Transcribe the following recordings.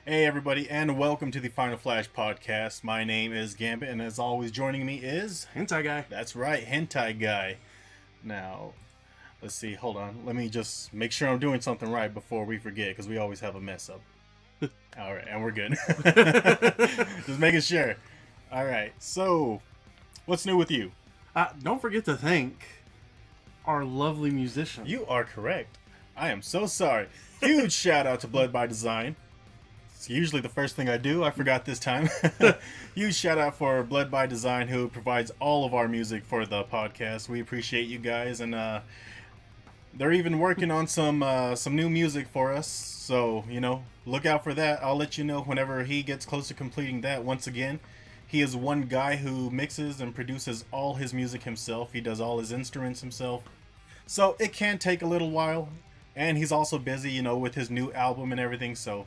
Hey, everybody, and welcome to the Final Flash podcast. My name is Gambit, and as always, joining me is. Hentai guy. That's right, Hentai Guy. Now, let's see, hold on. Let me just make sure I'm doing something right before we forget, because we always have a mess up. Alright, and we're good. Just making sure. Alright, so, what's new with you? Don't forget to thank our lovely musician. You are correct. I am so sorry. Huge shout out to Blood by Design. It's usually the first thing I do. I forgot this time. Huge shout out for Blood by Design, who provides all of our music for the podcast. We appreciate you guys, and they're even working on some new music for us. So look out for that. I'll let you know whenever he gets close to completing that. Once again, he is one guy who mixes and produces all his music himself. He does all his instruments himself. So it can take a little while, and he's also busy, with his new album and everything. So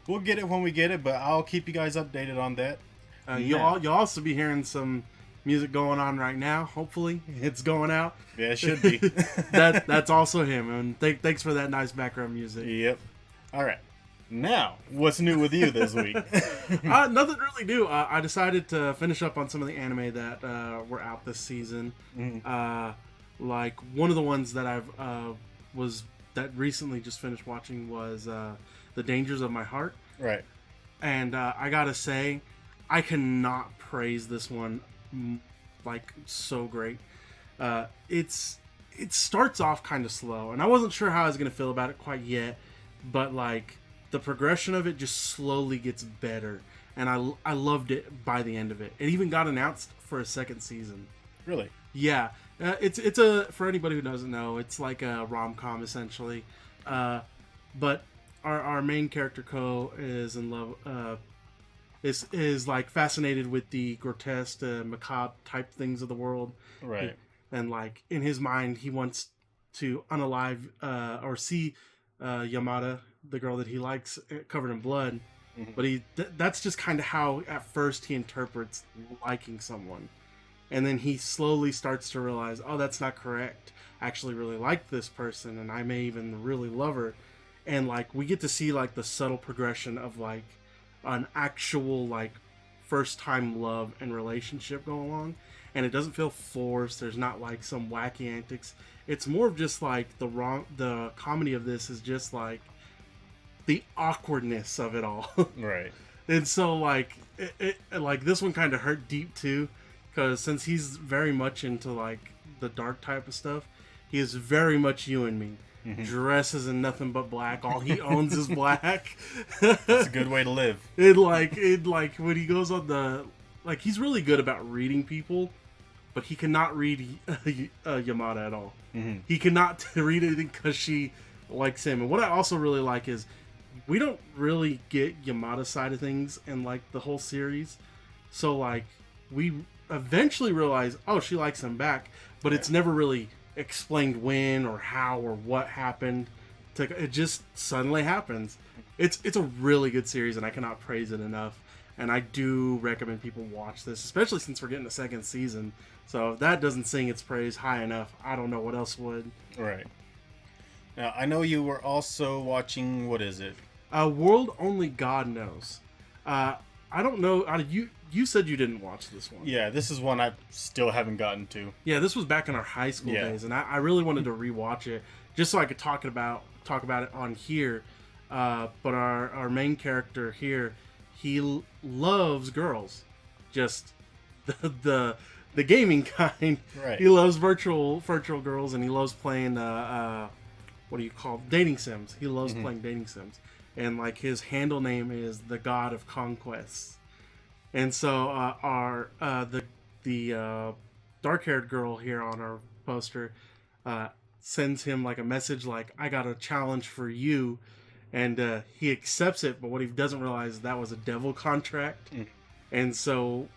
we'll get it when we get it, but I'll keep you guys updated on that. You'll also be hearing some music going on right now. Hopefully, it's going out. Yeah, it should be. That's also him. And thanks for that nice background music. Yep. All right. Now, what's new with you this week? Nothing really new. I decided to finish up on some of the anime that were out this season. Like one of the ones that that recently just finished watching was The Dangers of My Heart. Right. And I gotta say, I cannot praise this one like so great. It starts off kind of slow, and I wasn't sure how I was gonna feel about it quite yet, but like the progression of it just slowly gets better, and I loved it by the end of it. It even got announced for a second season. Really? Yeah. It's a, for anybody who doesn't know, it's like a rom-com essentially, but our main character Ko is in love, is like fascinated with the grotesque, macabre type things of the world, Right. and like in his mind he wants to unalive or see Yamada, the girl that he likes, covered in blood, but that's just kind of how at first he interprets liking someone. And then he slowly starts to realize, oh, that's not correct. I actually really like this person, and I may even really love her. And like we get to see like the subtle progression of like an actual like first time love and relationship go along, and it doesn't feel forced. There's not like some wacky antics. It's more of just like the comedy of this is just like the awkwardness of it all. Right. And so like like this one kind of hurt deep too, because since he's very much into like the dark type of stuff, he is very much you and me. Dresses in nothing but black. All he owns is black. That's a good way to live. It like when he goes on the, like, he's really good about reading people, but he cannot read Yamada at all. He cannot read anything because she likes him. And what I also really like is we don't really get Yamada's side of things in like the whole series. So like we eventually realize, oh, she likes him back, but it's never really explained when or how or what happened. It just suddenly happens. It's a really good series, and I cannot praise it enough. And I do recommend people watch this, especially since we're getting a second season. So if that doesn't sing its praise high enough, I don't know what else would. Right. Now, I know you were also watching, what is it? World Only God Knows. I don't know. You said you didn't watch this one. Yeah, this is one I still haven't gotten to. Yeah, this was back in our high school days, and I really wanted to rewatch it just so I could talk about it on here. But our main character here, he loves girls, just the gaming kind. Right. He loves virtual girls, and he loves playing what do you call dating sims. He loves playing dating sims, and like his handle name is the God of Conquests. And so the dark-haired girl here on our poster sends him like a message like, I got a challenge for you, and he accepts it, but what he doesn't realize is that was a devil contract. And so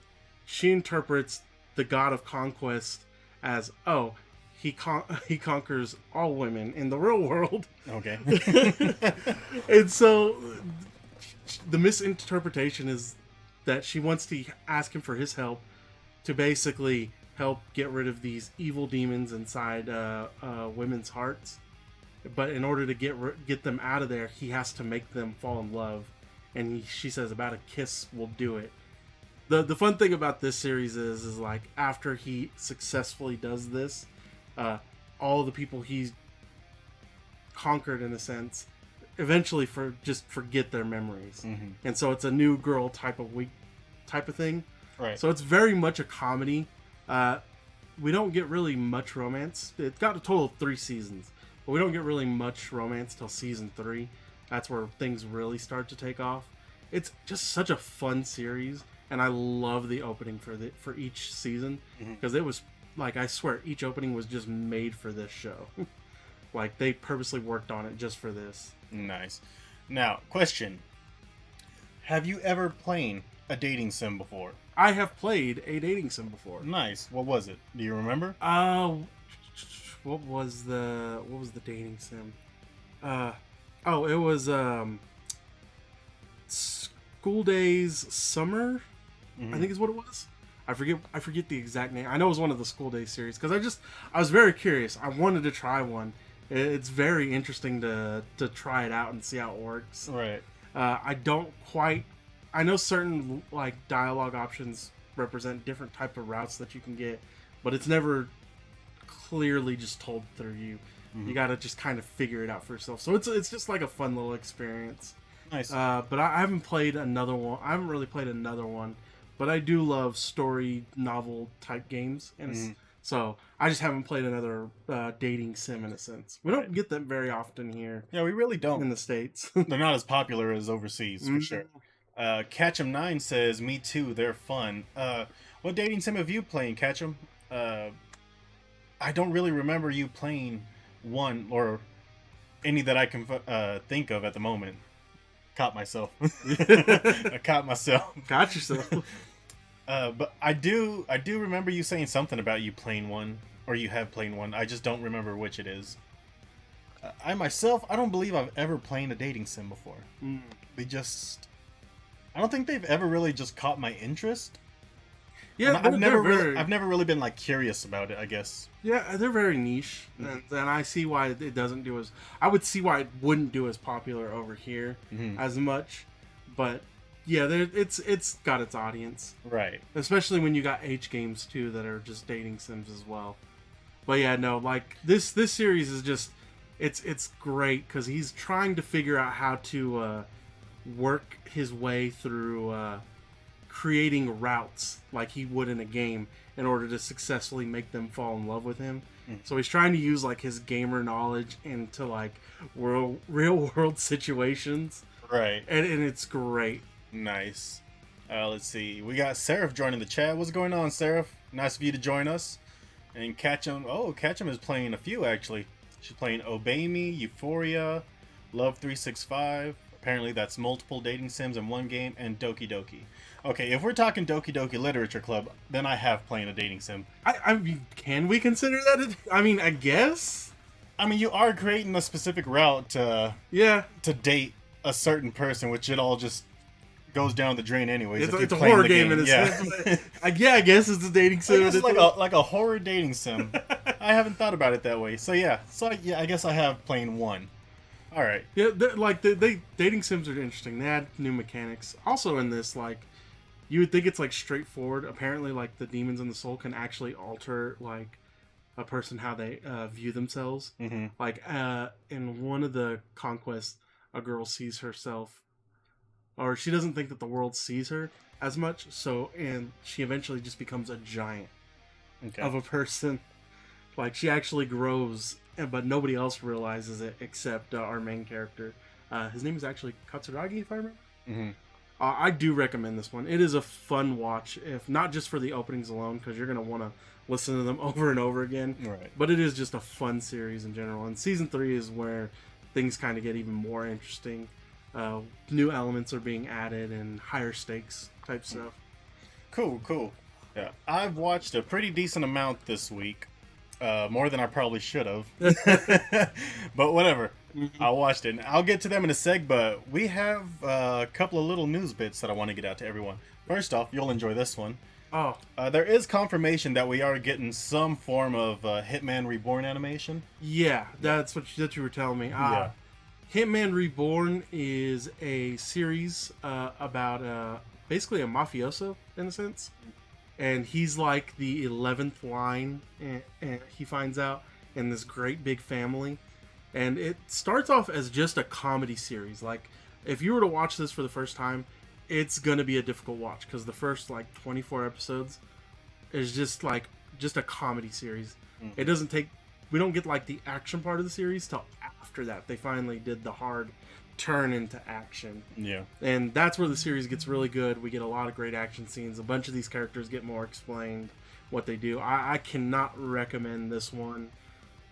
she interprets the God of Conquest as, oh, he conquers all women in the real world. Okay. And so the misinterpretation is that she wants to ask him for his help to basically help get rid of these evil demons inside women's hearts. But in order to get them out of there, he has to make them fall in love. and she says about a kiss will do it. The fun thing about this series is like after he successfully does this, all the people he's conquered in a sense eventually just forget their memories, and so it's a new girl type of thing. Right. So it's very much a comedy. We don't get really much romance. It's got a total of 3 seasons, but we don't get really much romance till season 3. That's where things really start to take off. It's just such a fun series, and I love the opening for each season because it was like, I swear each opening was just made for this show. Like they purposely worked on it just for this. Nice. Now, question: have you ever played a dating sim before? I have played a dating sim before. Nice. What was it? Do you remember? What was the dating sim? It was School Days Summer. I think is what it was. I forget the exact name. I know it was one of the School Days series because I was very curious. I wanted to try one. It's very interesting to try it out and see how it works. Right. I know certain like dialogue options represent different type of routes that you can get, but it's never clearly just told through you. You got to just kind of figure it out for yourself. So it's just like a fun little experience. Nice. But I haven't played another one. I haven't really played another one, but I do love story novel type games, and so I just haven't played another dating sim in a sense. We don't get them very often here. Yeah, we really don't in the States. They're not as popular as overseas for sure. Catchem9 says, "Me too. They're fun." What dating sim have you played, Catchem? I don't really remember you playing one or any that I can think of at the moment. Caught myself. I caught myself. Got yourself. But I do remember you saying something about you playing one, or you have played one. I just don't remember which it is. I myself, I don't believe I've ever played a dating sim before. I don't think they've ever really just caught my interest. Yeah, I've never really been like curious about it, I guess. Yeah, they're very niche, and I see why it doesn't do as. I would see why it wouldn't do as popular over here as much, but yeah, it's got its audience, right? Especially when you got H games too that are just dating sims as well. But yeah, no, like this series is just it's great because he's trying to figure out how to work his way through. Creating routes like he would in a game in order to successfully make them fall in love with him. So he's trying to use like his gamer knowledge into like real world situations. Right. And it's great. Nice. Let's see. We got Seraph joining the chat. What's going on, Seraph? Nice of you to join us. And Catchem. Oh, Catchem is playing a few actually. She's playing Obey Me, Euphoria, Love 365. Apparently that's multiple dating sims in one game, and Doki Doki. Okay, if we're talking Doki Doki Literature Club, then I have played a dating sim. I mean, can we consider that? I mean, I guess. I mean, you are creating a specific route to date a certain person, which it all just goes down the drain anyways. It's a horror game in a sense. I guess it's a dating sim. It's like a horror dating sim. I haven't thought about it that way. So yeah, I guess I have played one. All right. Yeah, dating sims are interesting. They add new mechanics. Also in this, like, you would think it's like straightforward. Apparently, like the demons in the soul can actually alter like a person how they view themselves. Like in one of the conquests, a girl sees herself, or she doesn't think that the world sees her as much. So, and she eventually just becomes a giant of a person. Like she actually grows, but nobody else realizes it except our main character. His name is actually Katsuragi, if I remember. I do recommend this one. It is a fun watch, if not just for the openings alone, because you're going to want to listen to them over and over again. Right. But it is just a fun series in general. And season 3 is where things kind of get even more interesting. New elements are being added and higher stakes type stuff. Cool. Yeah, I've watched a pretty decent amount this week. More than I probably should have. But whatever. I watched it. And I'll get to them in a sec, but we have a couple of little news bits that I want to get out to everyone. First off, you'll enjoy this one. There is confirmation that we are getting some form of Hitman Reborn animation. Yeah, that's what you were telling me. Yeah. Hitman Reborn is a series about basically a mafioso in a sense, and he's like the 11th line, and he finds out in this great big family, and it starts off as just a comedy series. Like, if you were to watch this for the first time, it's gonna be a difficult watch because the first like 24 episodes is just a comedy series. It doesn't take, we don't get like the action part of the series till after that. They finally did the hard turn into action. Yeah. And that's where the series gets really good. We get a lot of great action scenes. A bunch of these characters get more explained what they do. I cannot recommend this one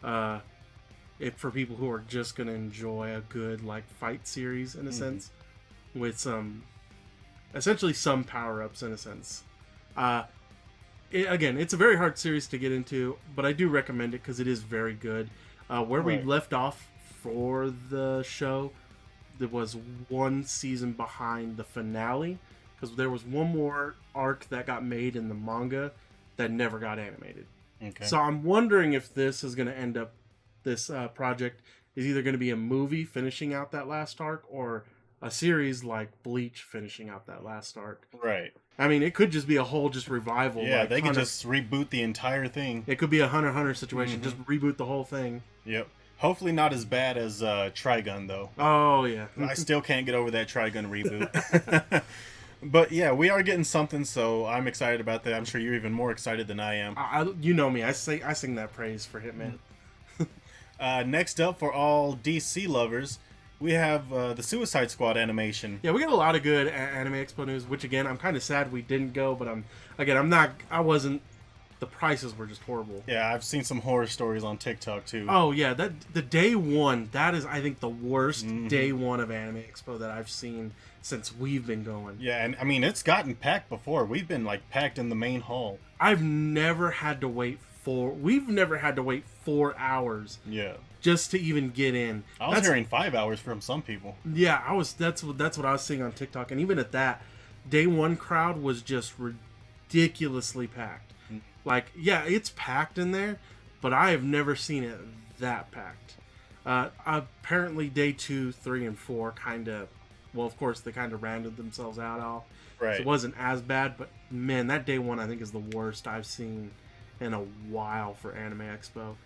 for people who are just going to enjoy a good like fight series in a sense, with some essentially some power-ups in a sense. Again, it's a very hard series to get into, but I do recommend it because it is very good. Where we left off for the show, there was one season behind the finale, because there was one more arc that got made in the manga that never got animated. Okay. So I'm wondering if this is going to end up, this project is either going to be a movie finishing out that last arc, or a series like Bleach finishing out that last arc. Right. I mean, it could just be a whole just revival. Yeah, like they could Hunter. just reboot the entire thing. It could be a Hunter x Hunter situation. Just reboot the whole thing. Yep. Hopefully not as bad as Trigun, though. Oh, yeah. I still can't get over that Trigun reboot. But yeah, we are getting something, so I'm excited about that. I'm sure you're even more excited than I am. You know me. I sing that praise for Hitman. Next up, for all DC lovers, we have the Suicide Squad animation. Yeah, we got a lot of good Anime Expo news, which again, I'm kind of sad we didn't go, but the prices were just horrible. Yeah, I've seen some horror stories on TikTok too. Oh yeah, the day one, that is, I think, the worst day one of Anime Expo that I've seen since we've been going. Yeah, and I mean, it's gotten packed before. We've been like packed in the main hall. We've never had to wait 4 hours. Yeah. Just to even get in. I was hearing 5 hours from some people. Yeah, that's what I was seeing on TikTok, and even at that, day one crowd was just ridiculously packed. Like, yeah, it's packed in there, but I have never seen it that packed. Apparently, day 2, 3, and 4 kind of, well, of course, they kind of rounded themselves out all. Right. So it wasn't as bad, but man, that day one I think is the worst I've seen in a while for Anime Expo.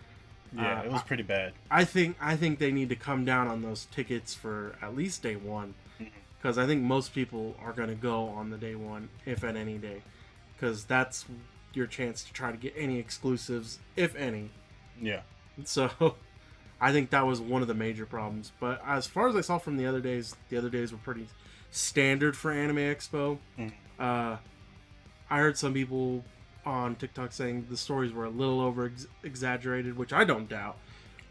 Yeah, it was pretty bad. I think they need to come down on those tickets for at least day one, because I think most people are going to go on the day one, if at any day, because that's your chance to try to get any exclusives, if any. Yeah. So I think that was one of the major problems. But as far as I saw from the other days were pretty standard for Anime Expo. I heard some people on TikTok saying the stories were a little over exaggerated, which I don't doubt.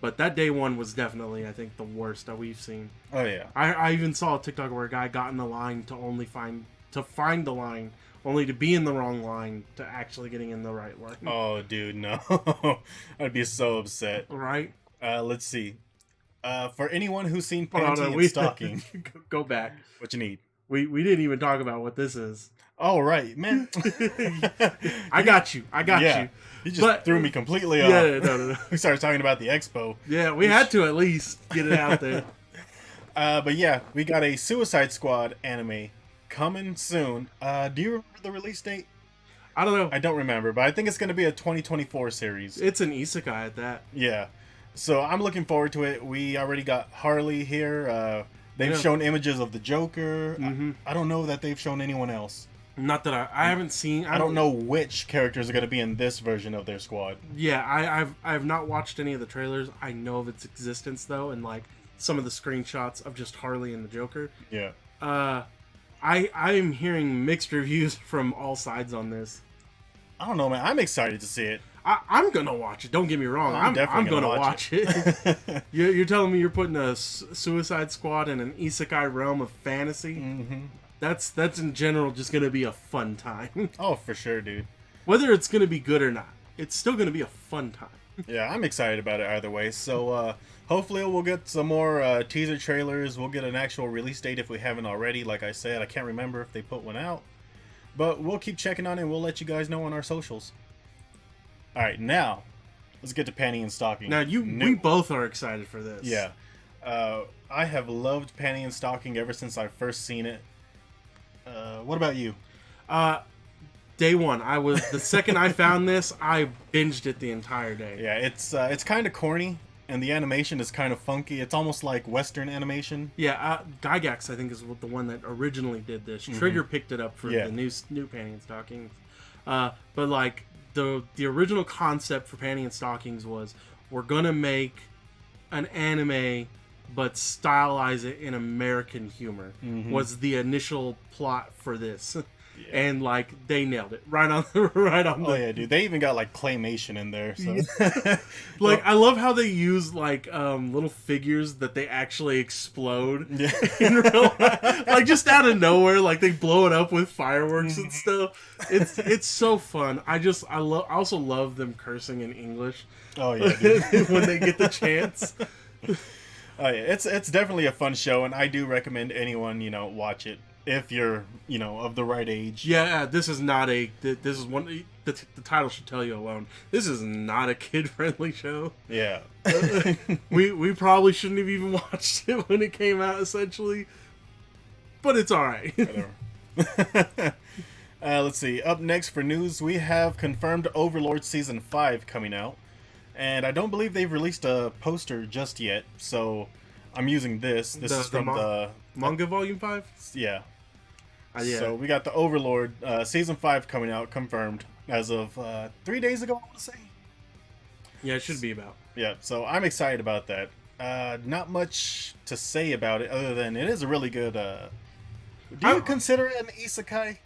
But that day one was definitely, I think, the worst that we've seen. Oh yeah. I even saw a TikTok where a guy got in the line to find the line, only to be in the wrong line to actually getting in the right line. Oh, dude, no. I'd be so upset. Right? Let's see. For anyone who's seen Panty and Stalking, go back. what you need? We didn't even talk about what this is. Oh, right, man. I got you. You just threw me completely off. Yeah, no. We started talking about the expo. Yeah, we had to at least get it out there. But yeah, we got a Suicide Squad anime coming soon. Do you remember the release date? I don't know. I don't remember, but I think it's going to be a 2024 series. It's an isekai at that. Yeah. So I'm looking forward to it. We already got Harley here. They've shown images of the Joker. I don't know that they've shown anyone else. Not that I haven't seen. I don't know which characters are going to be in this version of their squad. Yeah, I have not watched any of the trailers. I know of its existence though, and like some of the screenshots of just Harley and the Joker. Yeah. I am hearing mixed reviews from all sides on this. I don't know, man. I'm excited to see it. I'm gonna watch it. Don't get me wrong. I'm gonna watch it. You're telling me you're putting a Suicide Squad in an isekai realm of fantasy? Mm-hmm. That's in general just gonna be a fun time. Oh, for sure, dude. Whether it's gonna be good or not, it's still gonna be a fun time. Yeah, I'm excited about it either way. So hopefully we'll get some more teaser trailers. We'll get an actual release date if we haven't already. Like I said, I can't remember if they put one out. But we'll keep checking on it and we'll let you guys know on our socials. Alright, now, let's get to Panty and Stocking. Now, we both are excited for this. Yeah. I have loved Panty and Stocking ever since I first seen it. What about you? Day one, the second I found this, I binged it the entire day. Yeah, it's kind of corny, and the animation is kind of funky. It's almost like Western animation. Yeah, Gygax, I think, is the one that originally did this. Trigger picked it up for the new Panty and Stockings. But like the original concept for Panty and Stockings was, we're gonna make an anime but stylize it in American humor. Was the initial plot for this. Yeah. And like they nailed it right on Oh yeah, dude! They even got like claymation in there. So like, I love how they use like little figures that they actually explode in real life. Like just out of nowhere, like they blow it up with fireworks and stuff. It's so fun. I also love them cursing in English. Oh yeah, dude. When they get the chance. Oh yeah, it's definitely a fun show, and I do recommend anyone watch it. If you're, of the right age. Yeah, this is not this is one, the title should tell you alone. This is not a kid-friendly show. Yeah. we probably shouldn't have even watched it when it came out, essentially. But it's alright. Whatever. Let's see. Up next for news, we have confirmed Overlord Season 5 coming out. And I don't believe they've released a poster just yet, so I'm using this. This is from the Manga Volume 5? Yeah. Yeah. So we got the Overlord Season 5 coming out, confirmed, as of 3 days ago, I want to say. Yeah, it should be about. Yeah, so I'm excited about that. Not much to say about it, other than it is a really good... do you consider it an isekai?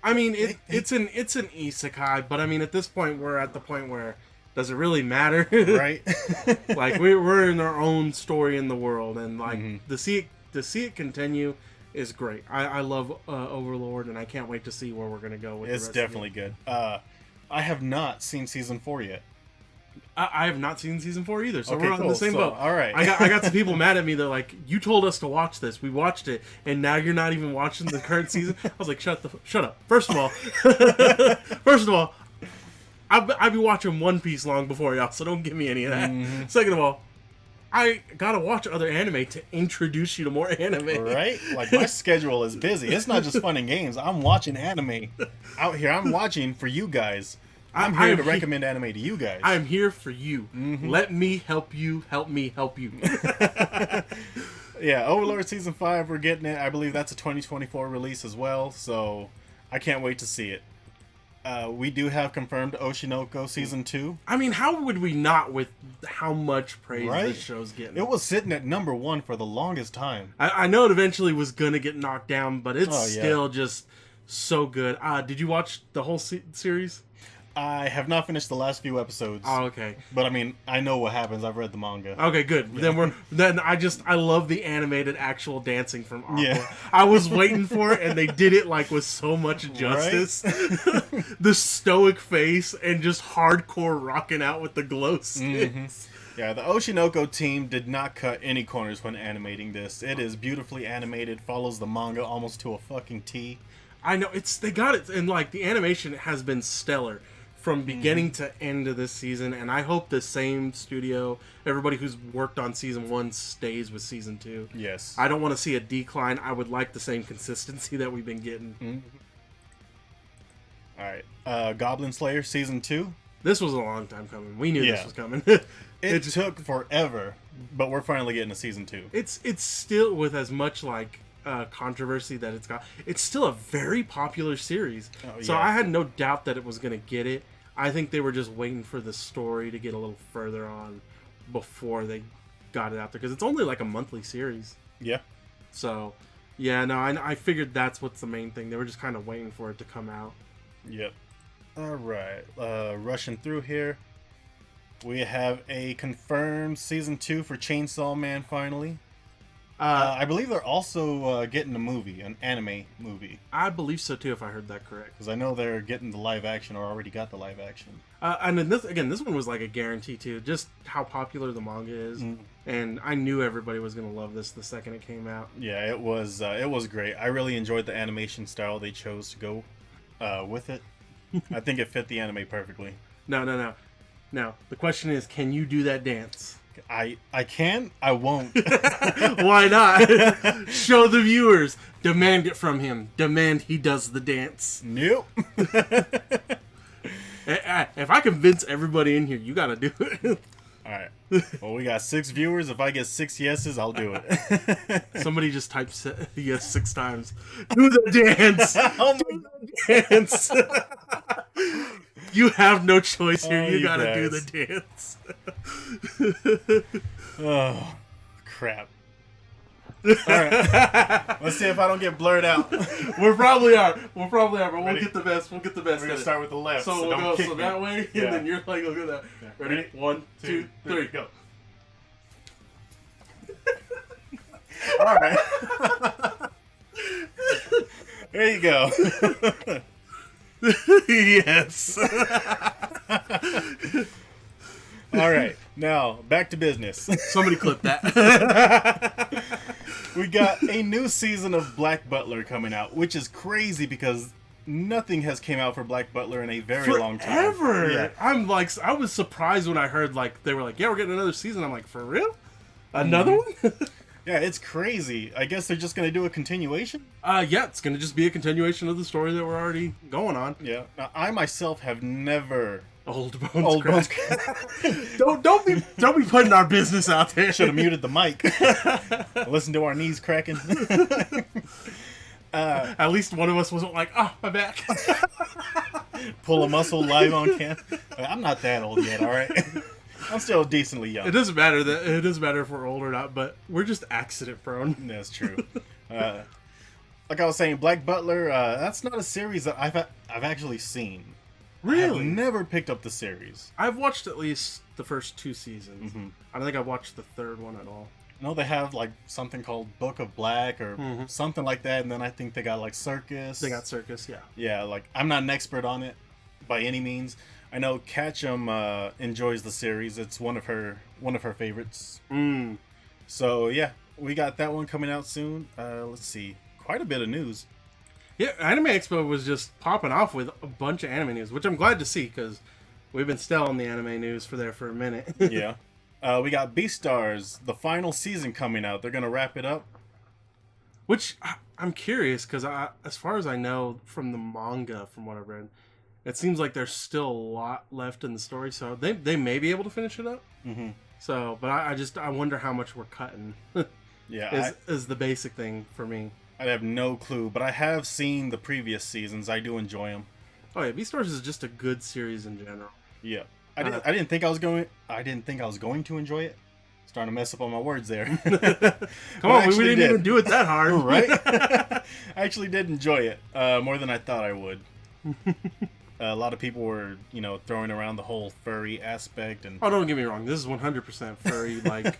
I mean, it's an isekai, but I mean, at this point, we're at the point where... Does it really matter? Right. Like we're in our own story in the world, and like to see it continue is great. I love Overlord, and I can't wait to see where we're gonna go with it. It's definitely good. I have not seen season 4 yet. I have not seen season 4 either, so okay, we're on the same boat. All right. I got some people mad at me. They're like, "You told us to watch this. We watched it, and now you're not even watching the current season." I was like, "Shut up." First of all. I've been watching One Piece long before y'all, so don't give me any of that. Second of all, I gotta watch other anime to introduce you to more anime. Right? Like, my schedule is busy. It's not just fun and games. I'm watching anime out here. I'm watching for you guys. I'm here to recommend anime to you guys. I'm here for you. Let me help you. Help me help you. Yeah, Overlord Season 5, we're getting it. I believe that's a 2024 release as well, so I can't wait to see it. We do have confirmed Oshinoko Season 2. I mean, how would we not with how much praise this show's getting? It was sitting at number 1 for the longest time. I know it eventually was going to get knocked down, but it's still just so good. Did you watch the whole series? I have not finished the last few episodes. Oh, okay. But I mean, I know what happens. I've read the manga. Okay, good. Yeah. Then I love the animated actual dancing from Aqua. Yeah. I was waiting for it, and they did it like with so much justice. Right? The stoic face and just hardcore rocking out with the glow sticks. Yeah, the Oshinoko team did not cut any corners when animating this. It is beautifully animated, follows the manga almost to a fucking T. I know, they got it, and like the animation has been stellar from beginning to end of this season, and I hope the same studio, everybody who's worked on season 1 stays with season 2. Yes. I don't want to see a decline. I would like the same consistency that we've been getting. Alright. Goblin Slayer season 2. This was a long time coming. We knew this was coming. It took forever, but we're finally getting a season 2. It's still, with as much like controversy that it's got, it's still a very popular series. So I had no doubt that it was going to get it. I think they were just waiting for the story to get a little further on before they got it out there, because it's only like a monthly series. Yeah. So, yeah, no, I figured that's what's the main thing. They were just kind of waiting for it to come out. Yep. All right. Rushing through here. We have a confirmed season 2 for Chainsaw Man finally. I believe they're also getting a movie, an anime movie. I believe so too, if I heard that correct. Because I know they're getting the live action, or already got the live action. And then this one was like a guarantee too, just how popular the manga is. And I knew everybody was going to love this the second it came out. Yeah, it was great. I really enjoyed the animation style they chose to go with it. I think it fit the anime perfectly. No. Now, the question is, can you do that dance? I can. I won't. Why not? Show the viewers. Demand it from him. Demand he does the dance. Nope. If I convince everybody in here, you gotta do it. All right. Well, we got 6 viewers. If I get 6 yeses, I'll do it. Somebody just types yes 6 times. Do the dance. Oh Do the dance. You have no choice here. Oh, you you gotta do guys. the dance. Oh, crap. All right. Let's see if I don't get blurred out. We probably are, but we'll Ready? get the best. We'll get the best. We're gonna at it. start with the left. So we'll don't go kick so me. that way, Yeah. and then you're like, look at that. Ready? Ready? 1, 2, 3, go. All right. There you go. Yes. All right. Now back to business. Somebody clip that. We got a new season of Black Butler coming out, which is crazy because nothing has came out for Black Butler in a very long time. Forever. Yeah. I'm like, I was surprised when I heard like they were like, yeah, we're getting another season. I'm like, for real? Another one? Yeah, it's crazy. I guess they're just gonna do a continuation. Yeah, it's gonna just be a continuation of the story that we're already going on. Yeah. Now, I myself have never. Old Bones. Old Bones. Don't be putting our business out there. Should have muted the mic. Listen to our knees cracking. At least one of us wasn't like, oh, my back. Pull a muscle live on cam. I'm not that old yet. All right. I'm still decently young. It doesn't matter if we're old or not, but we're just accident prone. That's true. Like I was saying, Black Butler. That's not a series that I've actually seen. Really? I've never picked up the series. I've watched at least the first 2 seasons. Mhm. I don't think I've watched the 3rd one at all. I know they have like something called Book of Black or Mhm. something like that, and then I think they got like Circus. They got Circus, yeah. Yeah, like I'm not an expert on it by any means. I know Ketchum enjoys the series. It's one of her favorites. Mm. So yeah, we got that one coming out soon. Let's see, quite a bit of news. Yeah, Anime Expo was just popping off with a bunch of anime news, which I'm glad to see because we've been still on the anime news for a minute. Yeah, we got Beastars, the final season coming out. They're gonna wrap it up. Which I'm curious because as far as I know from the manga, from what I've read, it seems like there's still a lot left in the story, so they may be able to finish it up. Mm-hmm. So, but I wonder how much we're cutting. Yeah, is the basic thing for me. I have no clue, but I have seen the previous seasons. I do enjoy them. Oh yeah, Beastars is just a good series in general. Yeah, I didn't think I was going to enjoy it. Starting to mess up on my words there. Come on, we didn't even do it that hard, right? I actually did enjoy it more than I thought I would. A lot of people were, throwing around the whole furry aspect, and Oh, don't get me wrong. This is 100% furry. Like,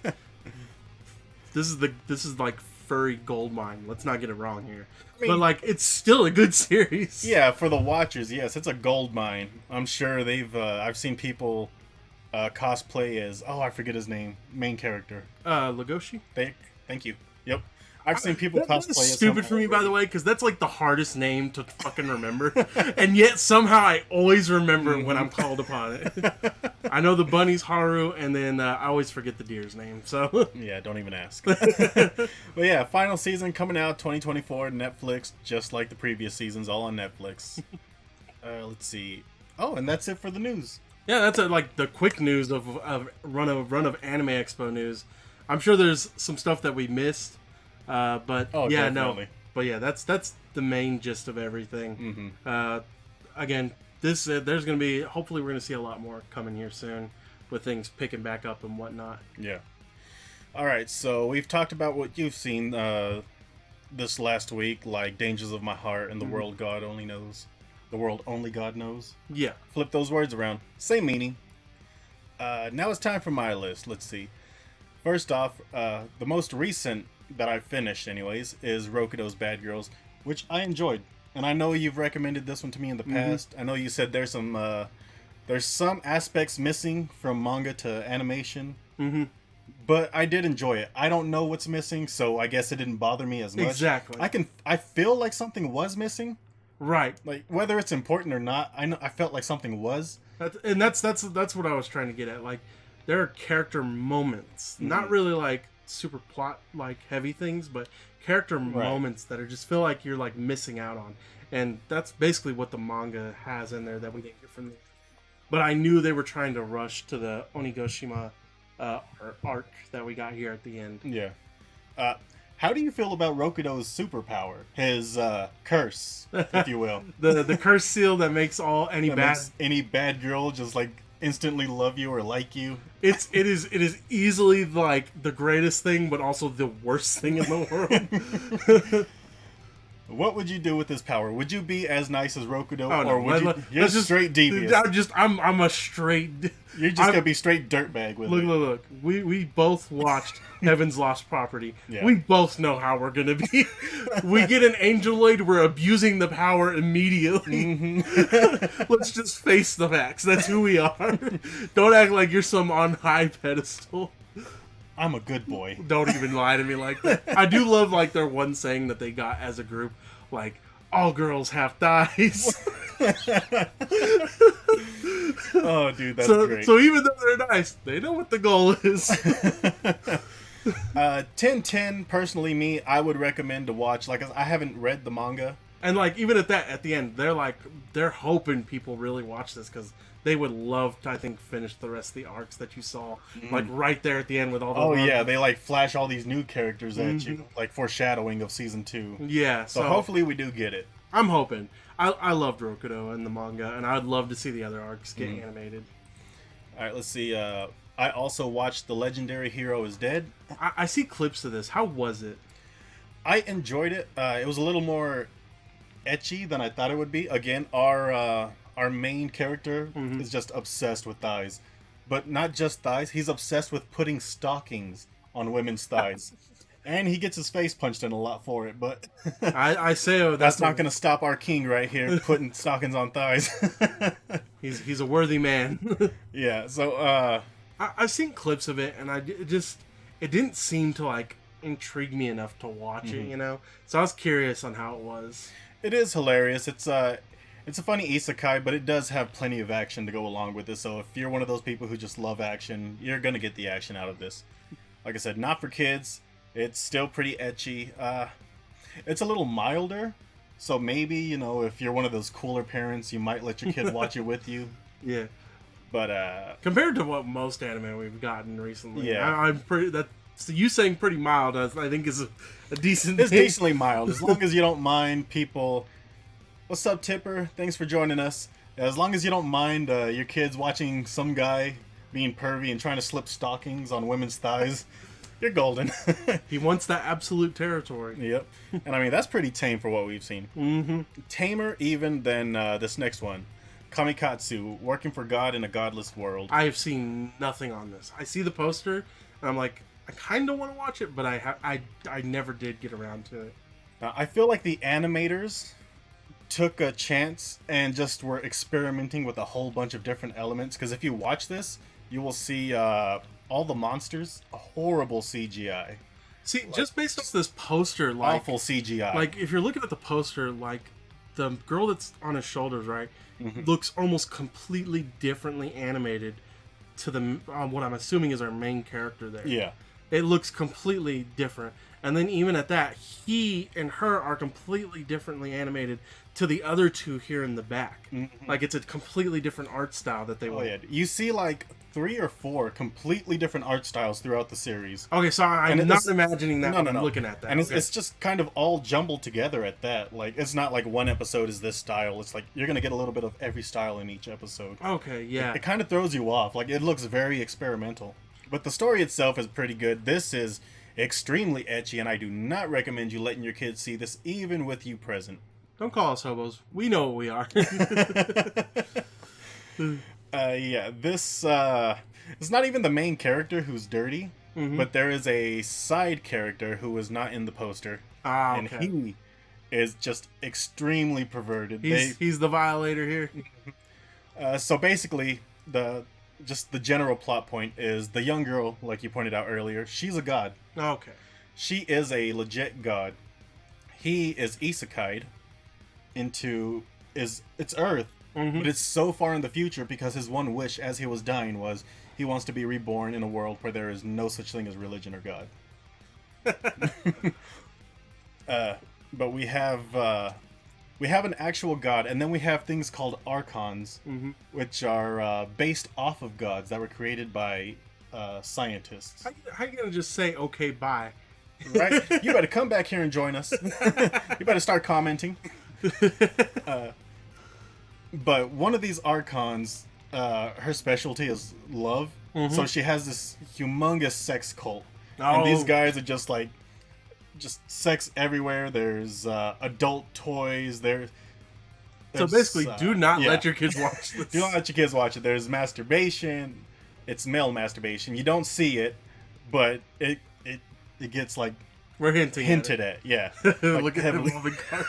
this is like furry gold mine. Let's not get it wrong here. But like, it's still a good series. yeah, for the watchers, yes, it's a gold mine. I'm sure I've seen people cosplay as I forget his name, main character. Legoshi. Thank you. Yep, I've seen people cosplay. That's as stupid him for me, by already. the way, because that's like the hardest name to fucking remember, and yet somehow I always remember when I'm called upon it. I know the bunny's Haru, and then I always forget the deer's name. So Yeah, don't even ask. But yeah, final season coming out 2024, Netflix, just like the previous seasons, all on Netflix. Let's see. Oh, and that's it for the news. yeah, that's like the quick news of run of Anime Expo news. I'm sure there's some stuff that we missed, but Oh, yeah, definitely. no, but yeah, that's the main gist of everything. Mm-hmm. Again, there's gonna be, hopefully we're gonna see a lot more coming here soon with things picking back up and whatnot. Yeah. All right, so we've talked about what you've seen this last week, like Dangers of My Heart and The World God Only Knows. The World Only God Knows. Yeah. Flip those words around. Same meaning. Now it's time for my list. Let's see. First off, the most recent that I finished, anyways, is Rokudo's Bad Girls, which I enjoyed. And I know you've recommended this one to me in the past. I know you said there's some aspects missing from manga to animation. Mm-hmm. But I did enjoy it. I don't know what's missing, so I guess it didn't bother me as much. Exactly. I feel like something was missing. Right. Like whether it's important or not, I felt like something was. That's what I was trying to get at. Like, there are character moments, not really like super plot like heavy things, but character moments that are just feel like you're like missing out on. And that's basically what the manga has in there that we didn't get from the. But I knew they were trying to rush to the Onigashima arc that we got here at the end. Yeah. How do you feel about Rokudo's superpower? His curse, if you will. the curse seal that makes any bad girl just like instantly love you or like you. It is easily like the greatest thing, but also the worst thing in the world. What would you do with this power? Would you be as nice as Rokudo, oh, no, or would you're just straight devious? I'm a straight. You're just gonna be straight dirtbag with it. Look. We both watched Heaven's Lost Property. Yeah. We both know how we're gonna be. We get an angel aid. We're abusing the power immediately. Let's just face the facts. That's who we are. Don't act like you're some on high pedestal. I'm a good boy. Don't even lie to me like that. I do love like their one saying that they got as a group, like all girls have thighs. Oh, dude, that's great. So even though they're nice, they know what the goal is. 10-10, personally, I would recommend to watch. Like, I haven't read the manga. And like even at the end, they're hoping people really watch this because they would love to, I think, finish the rest of the arcs that you saw, like right there at the end with all the. Oh yeah, they like flash all these new characters at you, like foreshadowing of season 2. Yeah, so hopefully we do get it. I'm hoping. I loved Rokudo and the manga, and I'd love to see the other arcs get animated. All right, let's see. I also watched The Legendary Hero is Dead. I see clips of this. How was it? I enjoyed it. It was a little more ecchi than I thought it would be. Again, our main character is just obsessed with thighs, but not just thighs. He's obsessed with putting stockings on women's thighs, and he gets his face punched in a lot for it. But I say that's not going to stop our king right here putting stockings on thighs. he's a worthy man. Yeah. So I've seen clips of it, and it didn't seem to like intrigue me enough to watch it. You know, so I was curious on how it was. It is hilarious. It's a funny isekai, but it does have plenty of action to go along with it. So if you're one of those people who just love action, you're gonna get the action out of this. Like I said, not for kids. It's still pretty ecchi. It's a little milder, so maybe if you're one of those cooler parents, you might let your kid watch it with you. Yeah. But compared to what most anime we've gotten recently, yeah, I'm pretty. So you saying pretty mild, I think is a decent. It's decently mild, as long as you don't mind people. What's up, Tipper? Thanks for joining us. As long as you don't mind your kids watching some guy being pervy and trying to slip stockings on women's thighs, you're golden. He wants that absolute territory. Yep. And I mean, that's pretty tame for what we've seen. Tamer even than this next one. Kamikatsu, Working for God in a Godless World. I have seen nothing on this. I see the poster, and I'm like, I kind of want to watch it, but I never did get around to it. I feel like the animators took a chance and just were experimenting with a whole bunch of different elements, because if you watch this, you will see all the monsters, horrible CGI. See, just based off this poster, like awful CGI. Like if you're looking at the poster, like the girl that's on his shoulders, right, looks almost completely differently animated to the what I'm assuming is our main character there. Yeah. It looks completely different. And then even at that, he and her are completely differently animated to the other two here in the back. Like it's a completely different art style that they want. Yeah. You see like 3 or 4 completely different art styles throughout the series. Okay, so I'm not imagining that when I'm looking at that. And it's just kind of all jumbled together at that. Like it's not like one episode is this style. It's like you're going to get a little bit of every style in each episode. Okay, yeah. It kind of throws you off. Like it looks very experimental. But the story itself is pretty good. This is extremely ecchi, and I do not recommend you letting your kids see this, even with you present. Don't call us hobos. We know what we are. Yeah, this it's not even the main character who's dirty, but there is a side character who is not in the poster. Okay. And he is just extremely perverted. He's the violator here. So basically, the general plot point is the young girl, like you pointed out earlier, she's a god. Okay. She is a legit god. He is isekai'd into it's Earth, Mm-hmm. But it's so far in the future because his one wish as he was dying was he wants to be reborn in a world where there is no such thing as religion or God. But we have an actual god, and then we have things called archons, which are based off of gods that were created by scientists. How you gonna just say okay, bye? Right? You better come back here and join us. You better start commenting. But one of these archons, her specialty is love. So she has this humongous sex cult. And these guys are just like, just sex everywhere. There's adult toys. There's so basically, do not let your kids watch this. Do not let your kids watch it. There's masturbation. It's male masturbation. You don't see it, but it gets like we're hinted at. Yeah. Look at him loving card.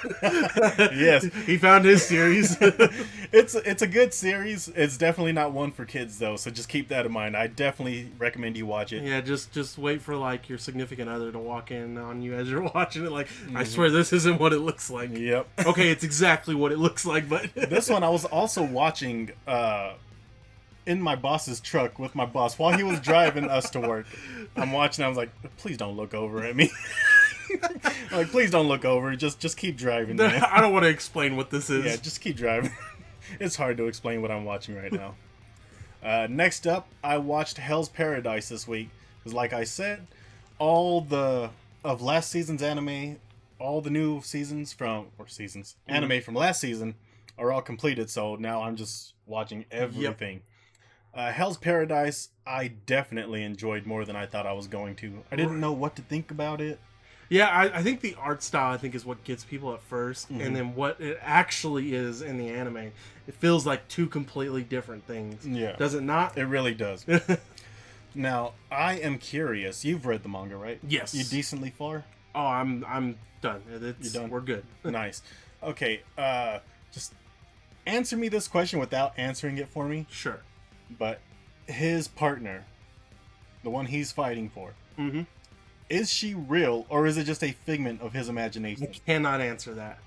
Yes, he found his series. It's a good series. It's definitely not one for kids though, so just keep that in mind. I definitely recommend you watch it. Yeah, just wait for like your significant other to walk in on you as you're watching it. Like, I swear this isn't what it looks like. Yep. Okay, it's exactly what it looks like, but this one I was also watching in my boss's truck with my boss while he was driving us to work. I'm watching. I was like, please don't look over at me. Like, please don't look over. Just keep driving, man. I don't want to explain what this is. Yeah, just keep driving. It's hard to explain what I'm watching right now. Next up, I watched Hell's Paradise this week. Because like I said, all of last season's anime, all the new seasons anime from last season are all completed. So now I'm just watching everything. Yep. Hell's Paradise, I definitely enjoyed more than I thought I was going to. I didn't know what to think about it. Yeah, I think the art style, is what gets people at first, and then what it actually is in the anime, it feels like two completely different things. Yeah. Does it not? It really does. Now, I am curious. You've read the manga, right? Yes. You decently far? Oh, I'm done. You're done? We're good. Nice. Okay, just answer me this question without answering it for me. Sure. But his partner, the one he's fighting for, is she real, or is it just a figment of his imagination? I cannot answer that.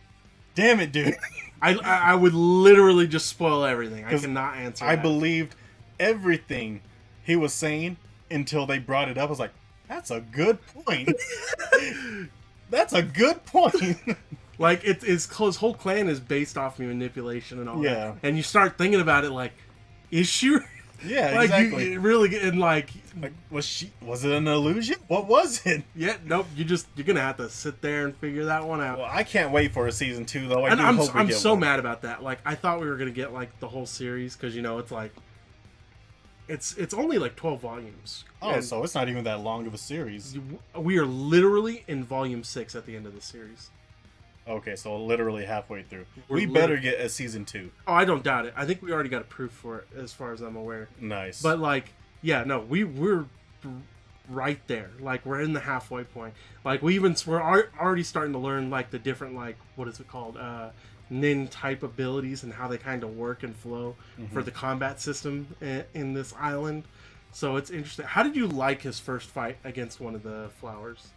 Damn it, dude. I would literally just spoil everything. I cannot answer that. I believed everything he was saying until they brought it up. I was like, that's a good point. That's a good point. Like, his whole clan is based off manipulation and all that. Yeah. And you start thinking about it like, is she? Yeah, like, exactly. You really get in like was it an illusion? What was it? Yeah, nope. You're gonna have to sit there and figure that one out. Well, I can't wait for a season 2 though. I'm so mad about that. Like, I thought we were gonna get like the whole series because it's like it's only like 12 volumes. Oh, so it's not even that long of a series. We are literally in volume 6 at the end of the series. Okay, so literally halfway through. We better get a season 2. Oh, I don't doubt it. I think we already got approved for it, as far as I'm aware. Nice. But like, yeah, no, we're right there. Like, we're in the halfway point. Like, we're already starting to learn like the different, like, what is it called, nin type abilities and how they kind of work and flow for the combat system in this island. So it's interesting. How did you like his first fight against one of the flowers?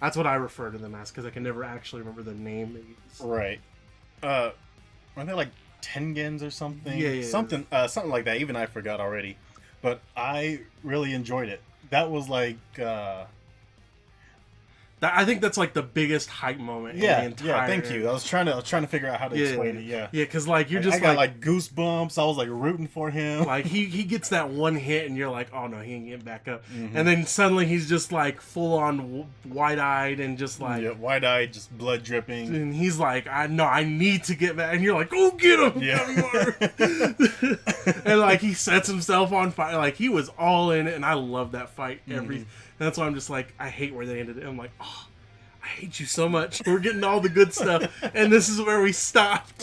That's what I refer to them as, because I can never actually remember the name they use. Right. Are they like Tengens or something? Yeah. Something like that. Even I forgot already. But I really enjoyed it. That was like... I think that's like the biggest hype moment in the entire... Yeah, thank you. I was trying to figure out how to explain it, Yeah, because like, you're just I got like goosebumps. I was like rooting for him. Like, he gets that one hit and you're like, oh no, he ain't getting back up. And then suddenly he's just like full on wide-eyed and just like... Yeah, wide-eyed, just blood dripping. And he's like, I need to get back. And you're like, go get him! Yeah. And like, he sets himself on fire. Like, he was all in it, and I love that fight. And that's why I'm just like, I hate where they ended it. I'm like, oh, I hate you so much. We're getting all the good stuff, and this is where we stopped.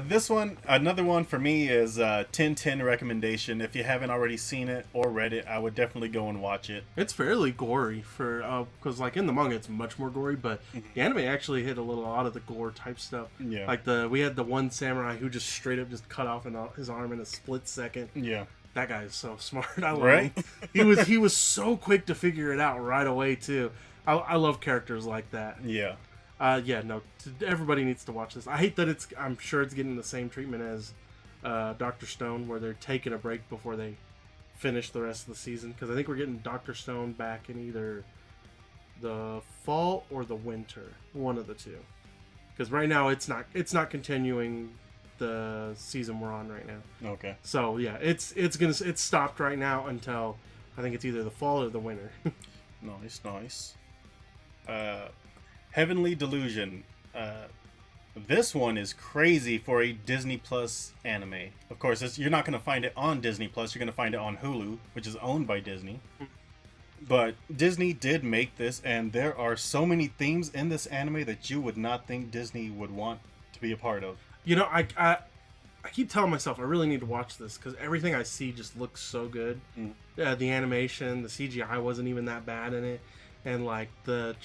This one, another one for me is 10/10 recommendation. If you haven't already seen it or read it, I would definitely go and watch it. It's fairly gory for because like in the manga it's much more gory, but the anime actually hit a lot of the gore type stuff. Yeah, like we had the one samurai who just straight up just cut off his arm in a split second. Yeah. That guy is so smart. I love him. He was so quick to figure it out right away too. I love characters like that. Yeah. Yeah, no, everybody needs to watch this. I hate that I'm sure it's getting the same treatment as Doctor Stone, where they're taking a break before they finish the rest of the season. Because I think we're getting Doctor Stone back in either the fall or the winter, one of the two. Because right now it's not continuing the season we're on right now. Okay. So yeah, it's stopped right now until I think it's either the fall or the winter. Nice. Heavenly Delusion. This one is crazy for a Disney Plus anime. Of course, you're not going to find it on Disney Plus. You're going to find it on Hulu, which is owned by Disney. But Disney did make this, and there are so many themes in this anime that you would not think Disney would want to be a part of. You know, I keep telling myself I really need to watch this because everything I see just looks so good. The animation, the CGI wasn't even that bad in it, and like it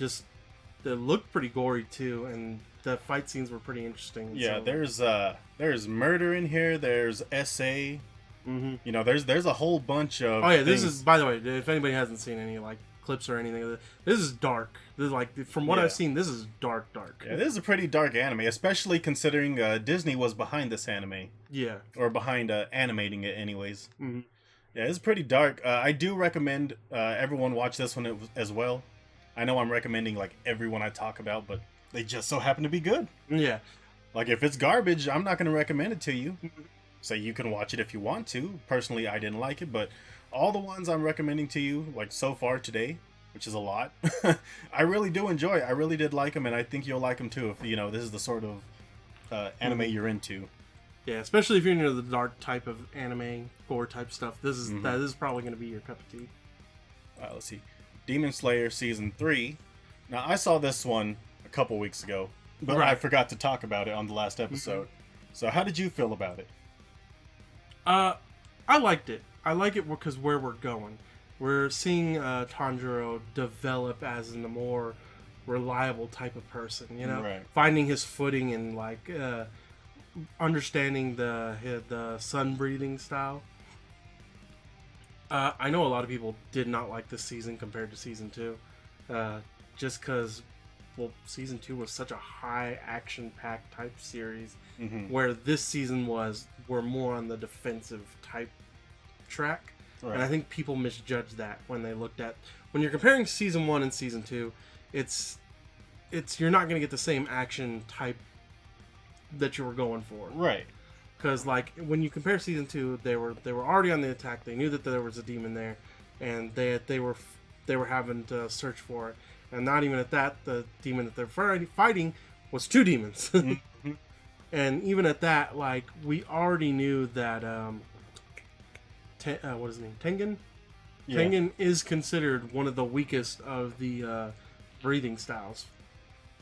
looked pretty gory too, and the fight scenes were pretty interesting. Yeah, so. there's murder in here. There's SA. You know, there's a whole bunch of. Oh yeah, things. this is, by the way, if anybody hasn't seen any like clips or anything, this is dark. This is like, from what I've seen, this is dark. Yeah, this is a pretty dark anime, especially considering Disney was behind this anime. Yeah, or behind animating it, anyways. Mm-hmm. Yeah, it's pretty dark. I do recommend everyone watch this one as well. I know I'm recommending like everyone I talk about, but they just so happen to be good. Yeah, like if it's garbage, I'm not going to recommend it to you. So you can watch it if you want to. Personally, I didn't like it, but all the ones I'm recommending to you, like so far today, which is a lot, I really do enjoy. I really did like them, and I think you'll like them too if you know this is the sort of anime you're into. Yeah, especially if you're into the dark type of anime, gore type stuff. This is probably going to be your cup of tea. Let's see, Demon Slayer Season 3. Now I saw this one a couple weeks ago, but I forgot to talk about it on the last episode. So how did you feel about it? I liked it. I like it because where we're going. We're seeing Tanjiro develop as a more reliable type of person, you know? Right. Finding his footing and, like, understanding the sun breathing style. I know a lot of people did not like this season compared to Season 2. Just because, well, Season 2 was such a high action-packed type series, where this season we're more on the defensive type track. Right. And I think people misjudged that when you're comparing Season 1 and Season 2, it's you're not going to get the same action type that you were going for. Right. Because like when you compare Season 2, they were already on the attack. They knew that there was a demon there, and they were having to search for it. And not even at that, the demon that they're fighting was two demons. And even at that, like, we already knew that what is his name? Tengen? Yeah. Tengen is considered one of the weakest of the breathing styles.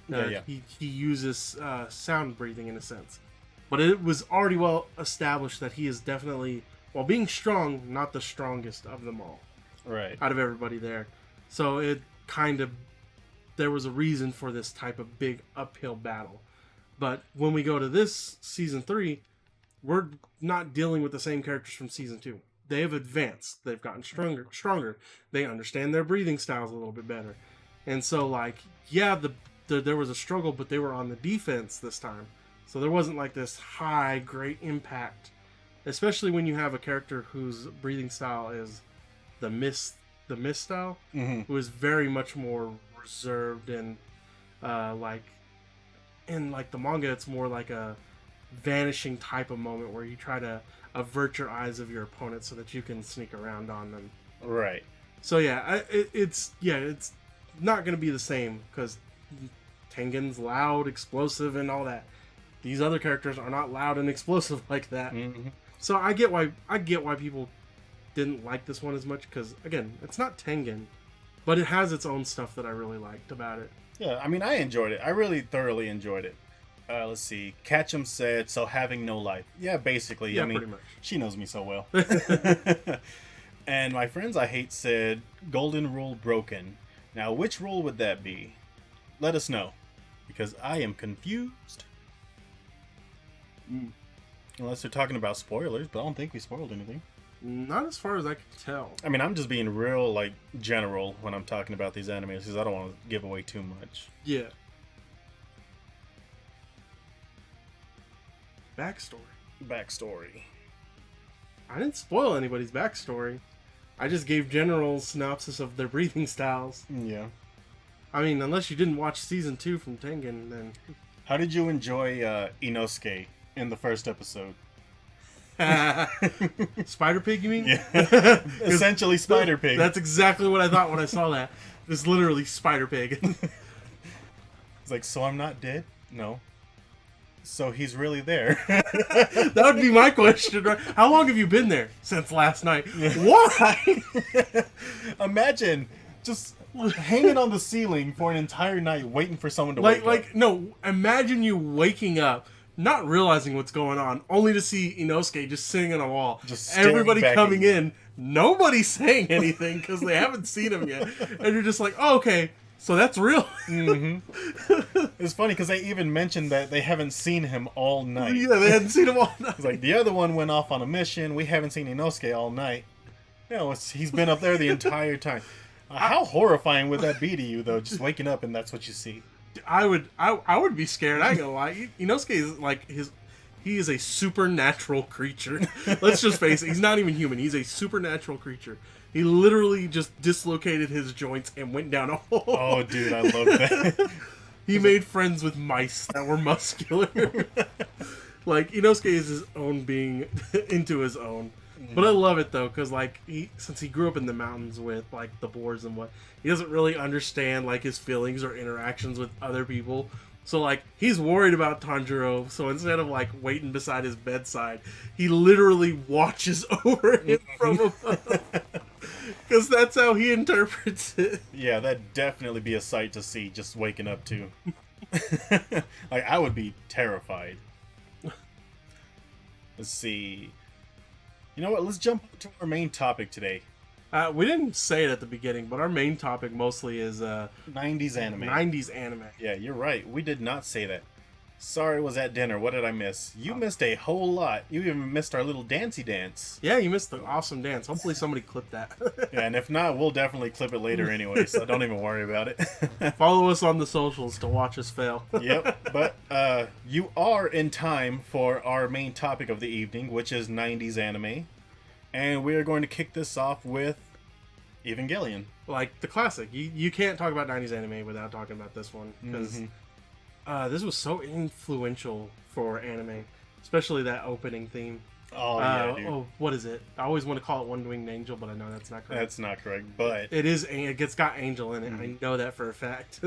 He uses sound breathing in a sense. But it was already well established that he is definitely, while being strong, not the strongest of them all. Right. Out of everybody there. So it kind of, there was a reason for this type of big uphill battle. But when we go to this Season 3, we're not dealing with the same characters from Season 2. They have advanced. They've gotten stronger. They understand their breathing styles a little bit better. And so, like, yeah, there was a struggle, but they were on the defense this time. So there wasn't like this high, great impact. Especially when you have a character whose breathing style is the mist style, who is very much more reserved and like in like the manga, it's more like a vanishing type of moment where you try to avert your eyes of your opponent so that you can sneak around on them. Right. So yeah, it's not going to be the same because Tengen's loud, explosive, and all that. These other characters are not loud and explosive like that. So I get why people didn't like this one as much because, again, it's not Tengen, but it has its own stuff that I really liked about it. Yeah, I mean, I enjoyed it. I really thoroughly enjoyed it. Let's see. Ketchum said, so having no life. Yeah, basically. Yeah, I mean, pretty much. She knows me so well. And my friends I hate said, golden rule broken. Now, which rule would that be? Let us know, because I am confused. Unless they're talking about spoilers, but I don't think we spoiled anything. Not as far as I can tell. I mean, I'm just being real, like, general when I'm talking about these animes, because I don't want to give away too much. Yeah. Backstory. I didn't spoil anybody's backstory. I just gave general synopsis of their breathing styles. Yeah. I mean, unless you didn't watch season 2 from Tengen, then... How did you enjoy Inosuke in the first episode? Spider Pig, you mean? Yeah. Essentially Spider Pig. That's exactly what I thought when I saw that. It's literally Spider Pig. It's like, so I'm not dead? No. So he's really there. That would be my question, right? How long have you been there? Since last night. Why? Imagine just hanging on the ceiling for an entire night waiting for someone to wake up. No, imagine you waking up, not realizing what's going on, only to see Inosuke just sitting on a wall. Just staring everybody back coming at you. in, nobody's saying anything because they haven't seen him yet. And you're just like, oh, okay, so that's real. It's funny because they even mentioned that they haven't seen him all night. Yeah, they hadn't seen him all night. It's like, the other one went off on a mission. We haven't seen Inosuke all night. He's been up there the entire time. How horrifying would that be to you, though? Just waking up and that's what you see. I would be scared. I ain't gonna lie. Inosuke is like he is a supernatural creature. Let's just face it. He's not even human. He's a supernatural creature. He literally just dislocated his joints and went down a hole. Oh, dude, I love that. He made friends with mice that were muscular. Like, Inosuke is his own being into his own. But I love it, though, because, like, since he grew up in the mountains with, like, the boars and what, he doesn't really understand, like, his feelings or interactions with other people. So, like, he's worried about Tanjiro, so instead of, like, waiting beside his bedside, he literally watches over him from above. Because that's how he interprets it. Yeah, that'd definitely be a sight to see, just waking up to. Like, I would be terrified. Let's see. You know what? Let's jump to our main topic today. We didn't say it at the beginning, but our main topic mostly is 90s anime. 90s anime. Yeah, you're right. We did not say that. Sorry, was at dinner. What did I miss? You missed a whole lot. You even missed our little dancey dance. Yeah, you missed the awesome dance. Hopefully somebody clipped that. Yeah, and if not, we'll definitely clip it later anyway, so don't even worry about it. Follow us on the socials to watch us fail. Yep, but you are in time for our main topic of the evening, which is 90s anime. And we are going to kick this off with Evangelion. Like the classic. You can't talk about 90s anime without talking about this one. Because this was so influential for anime. Especially that opening theme. Oh, yeah, dude. Oh, what is it? I always want to call it One Winged Angel, but I know that's not correct. That's not correct, but... It's got Angel in it. I know that for a fact.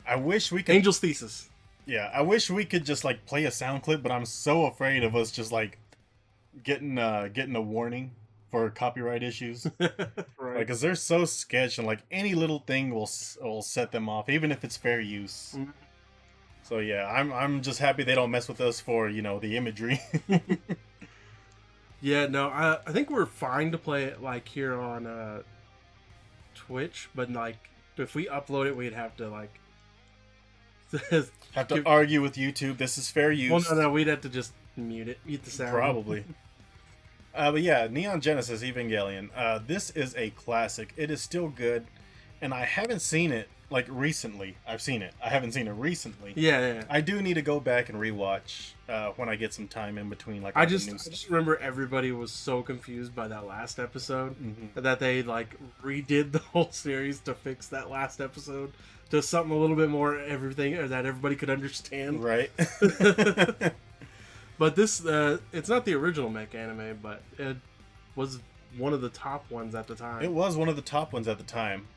I wish we could... Angel's Thesis. Yeah, I wish we could just, like, play a sound clip, but I'm so afraid of us just, like, getting a warning for copyright issues. Right. Like, 'cause they're so sketchy, and, like, any little thing will set them off, even if it's fair use. Mm-hmm. So, yeah, I'm just happy they don't mess with us for, the imagery. Yeah, no, I think we're fine to play it, like, here on Twitch, but, like, if we upload it, we'd have to, like... Have to argue with YouTube. This is fair use. Well, no, we'd have to just mute the sound. Probably. But yeah, Neon Genesis Evangelion. This is a classic. It is still good, and I haven't seen it, like, recently. I've seen it. I haven't seen it recently. Yeah. I do need to go back and rewatch when I get some time in between. Like, I just remember everybody was so confused by that last episode that they, like, redid the whole series to fix that last episode to something a little bit more everything, or that everybody could understand. Right. But this, it's not the original mech anime, but it was one of the top ones at the time. It was one of the top ones at the time.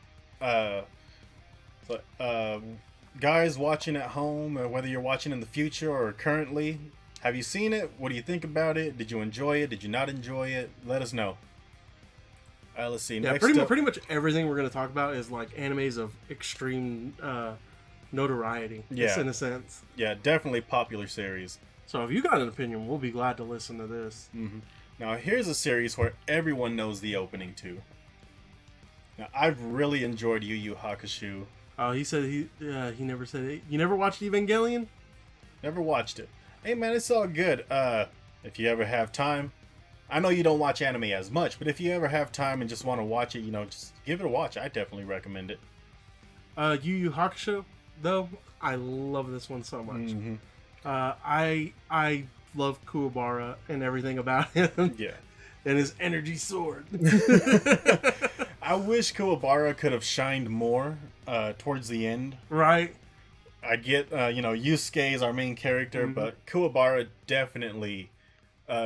Guys watching at home, whether you're watching in the future or currently, have you seen it? What do you think about it? Did you enjoy it? Did you not enjoy it? Let us know. Let's see. Yeah, Next pretty much everything we're going to talk about is like animes of extreme notoriety. Yeah. In a sense. Yeah, definitely popular series. So if you got an opinion, we'll be glad to listen to this. Now, here's a series where everyone knows the opening to. Now, I've really enjoyed Yu Yu Hakusho. Oh, he said he never said it. You never watched Evangelion? Never watched it. Hey, man, it's all good. If you ever have time, I know you don't watch anime as much, but if you ever have time and just want to watch it, just give it a watch. I definitely recommend it. Yu Yu Hakusho, though, I love this one so much. I love Kuwabara and everything about him. Yeah. And his energy sword. I wish Kuwabara could have shined more towards the end. Right. I get, Yusuke is our main character, but Kuwabara definitely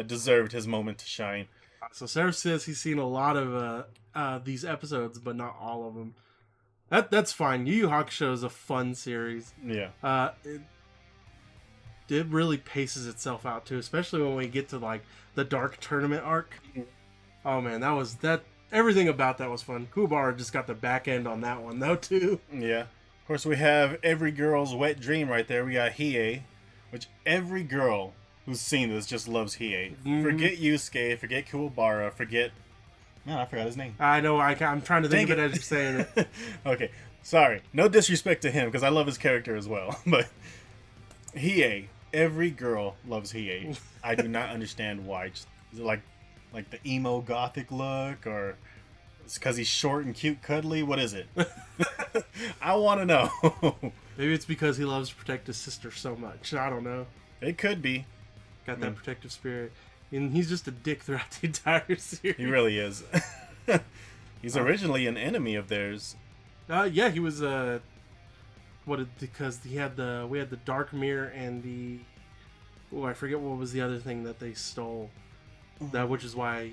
deserved his moment to shine. So Seraph says he's seen a lot of these episodes, but not all of them. That's fine. Yu Yu Hakusho is a fun series. Yeah. It really paces itself out too, especially when we get to like the Dark Tournament arc. Oh man, that everything about that was fun. Kuwabara just got the back end on that one though too. Yeah. Of course, we have every girl's wet dream right there. We got Hiei, which every girl who's seen this just loves Hiei. Forget Yusuke, forget Kuwabara, forget... Man, I forgot his name. I know, I'm trying to think of it as you're saying it. Okay, sorry. No disrespect to him, because I love his character as well. But Hiei, every girl loves Hiei. I do not understand why. Just, is it like the emo gothic look, or it's because he's short and cute, cuddly? What is it? I want to know. Maybe it's because he loves to protect his sister so much. I don't know. It could be. Got that protective spirit. And he's just a dick throughout the entire series. He really is. He's originally an enemy of theirs. Yeah, he was because we had the Dark Mirror and I forget what was the other thing that they stole. Which is why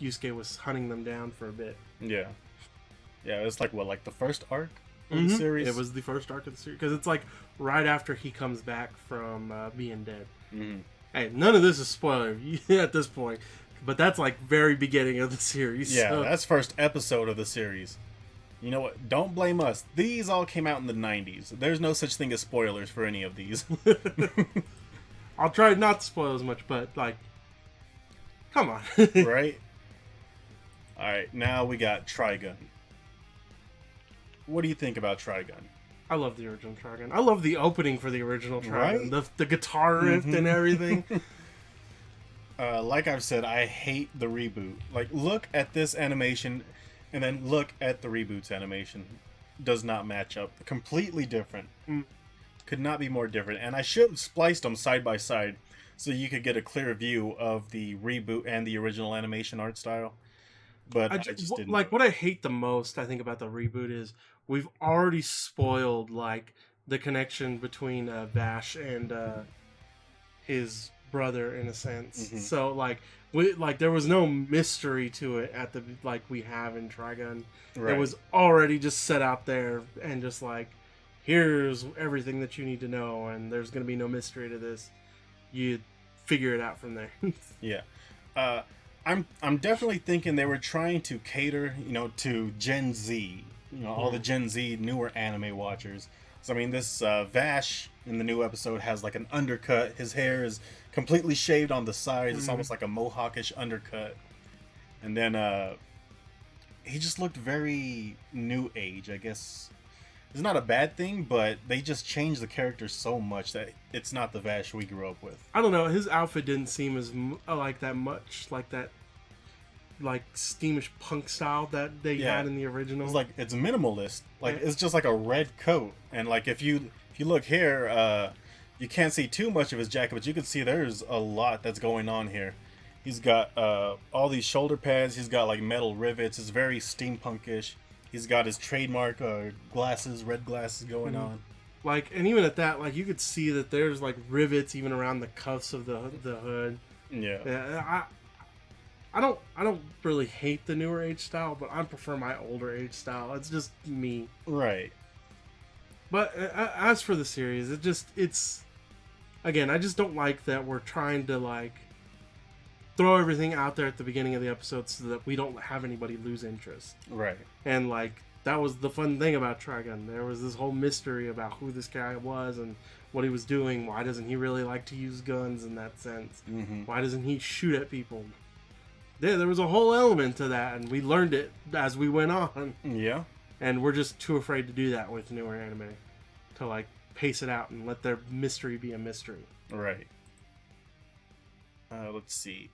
Yusuke was hunting them down for a bit. Yeah. Yeah, it's like the first arc of the series? It was the first arc of the series because it's like right after he comes back from being dead. Hey, none of this is spoiler at this point, but that's like very beginning of the series. Yeah, so. That's first episode of the series. You know what? Don't blame us. These all came out in the 90s. There's no such thing as spoilers for any of these. I'll try not to spoil as much, but like, come on. Right? Alright, now we got Trigun. What do you think about Trigun? I love the original Trigun. I love the opening for the original Trigun. Right? The guitar riff and everything. Like I've said, I hate the reboot. Like, look at this animation and then look at the reboot's animation. Does not match up. Completely different. Could not be more different. And I should have spliced them side by side so you could get a clear view of the reboot and the original animation art style. But I just didn't. Like, what I hate the most, I think, about the reboot is we've already spoiled, like, the connection between Vash and his brother, in a sense. So, like, there was no mystery to it at the, like, we have in Trigun. Right. It was already just set out there and just, like, here's everything that you need to know, and there's going to be no mystery to this. You figure it out from there. Yeah. I'm definitely thinking they were trying to cater, to Gen Z, all the Gen Z newer anime watchers. So I mean, this Vash in the new episode has like an undercut. His hair is completely shaved on the sides. It's almost like a mohawkish undercut. And then he just looked very new age, I guess. It's not a bad thing, but they just changed the character so much that it's not the Vash we grew up with. I don't know. His outfit didn't seem as like that much like that, like steamish punk style that they had in the original. It's like it's minimalist. Like it's just like a red coat, and like if you look here, you can't see too much of his jacket, but you can see there's a lot that's going on here. He's got all these shoulder pads. He's got like metal rivets. It's very steampunkish. He's got his trademark glasses, red glasses going on. Like, and even at that, like, you could see that there's like rivets even around the cuffs of the hood. Yeah. I don't really hate the newer age style, but I prefer my older age style. It's just me. Right. But as for the series, it's again, I just don't like that we're trying to like throw everything out there at the beginning of the episode so that we don't have anybody lose interest. Right. And like that was the fun thing about Trigun. There was this whole mystery about who this guy was and what he was doing. Why doesn't he really like to use guns in that sense? Why doesn't he shoot at people? There was a whole element to that, and we learned it as we went on. Yeah. And we're just too afraid to do that with newer anime. To like pace it out and let their mystery be a mystery. Right. Let's see.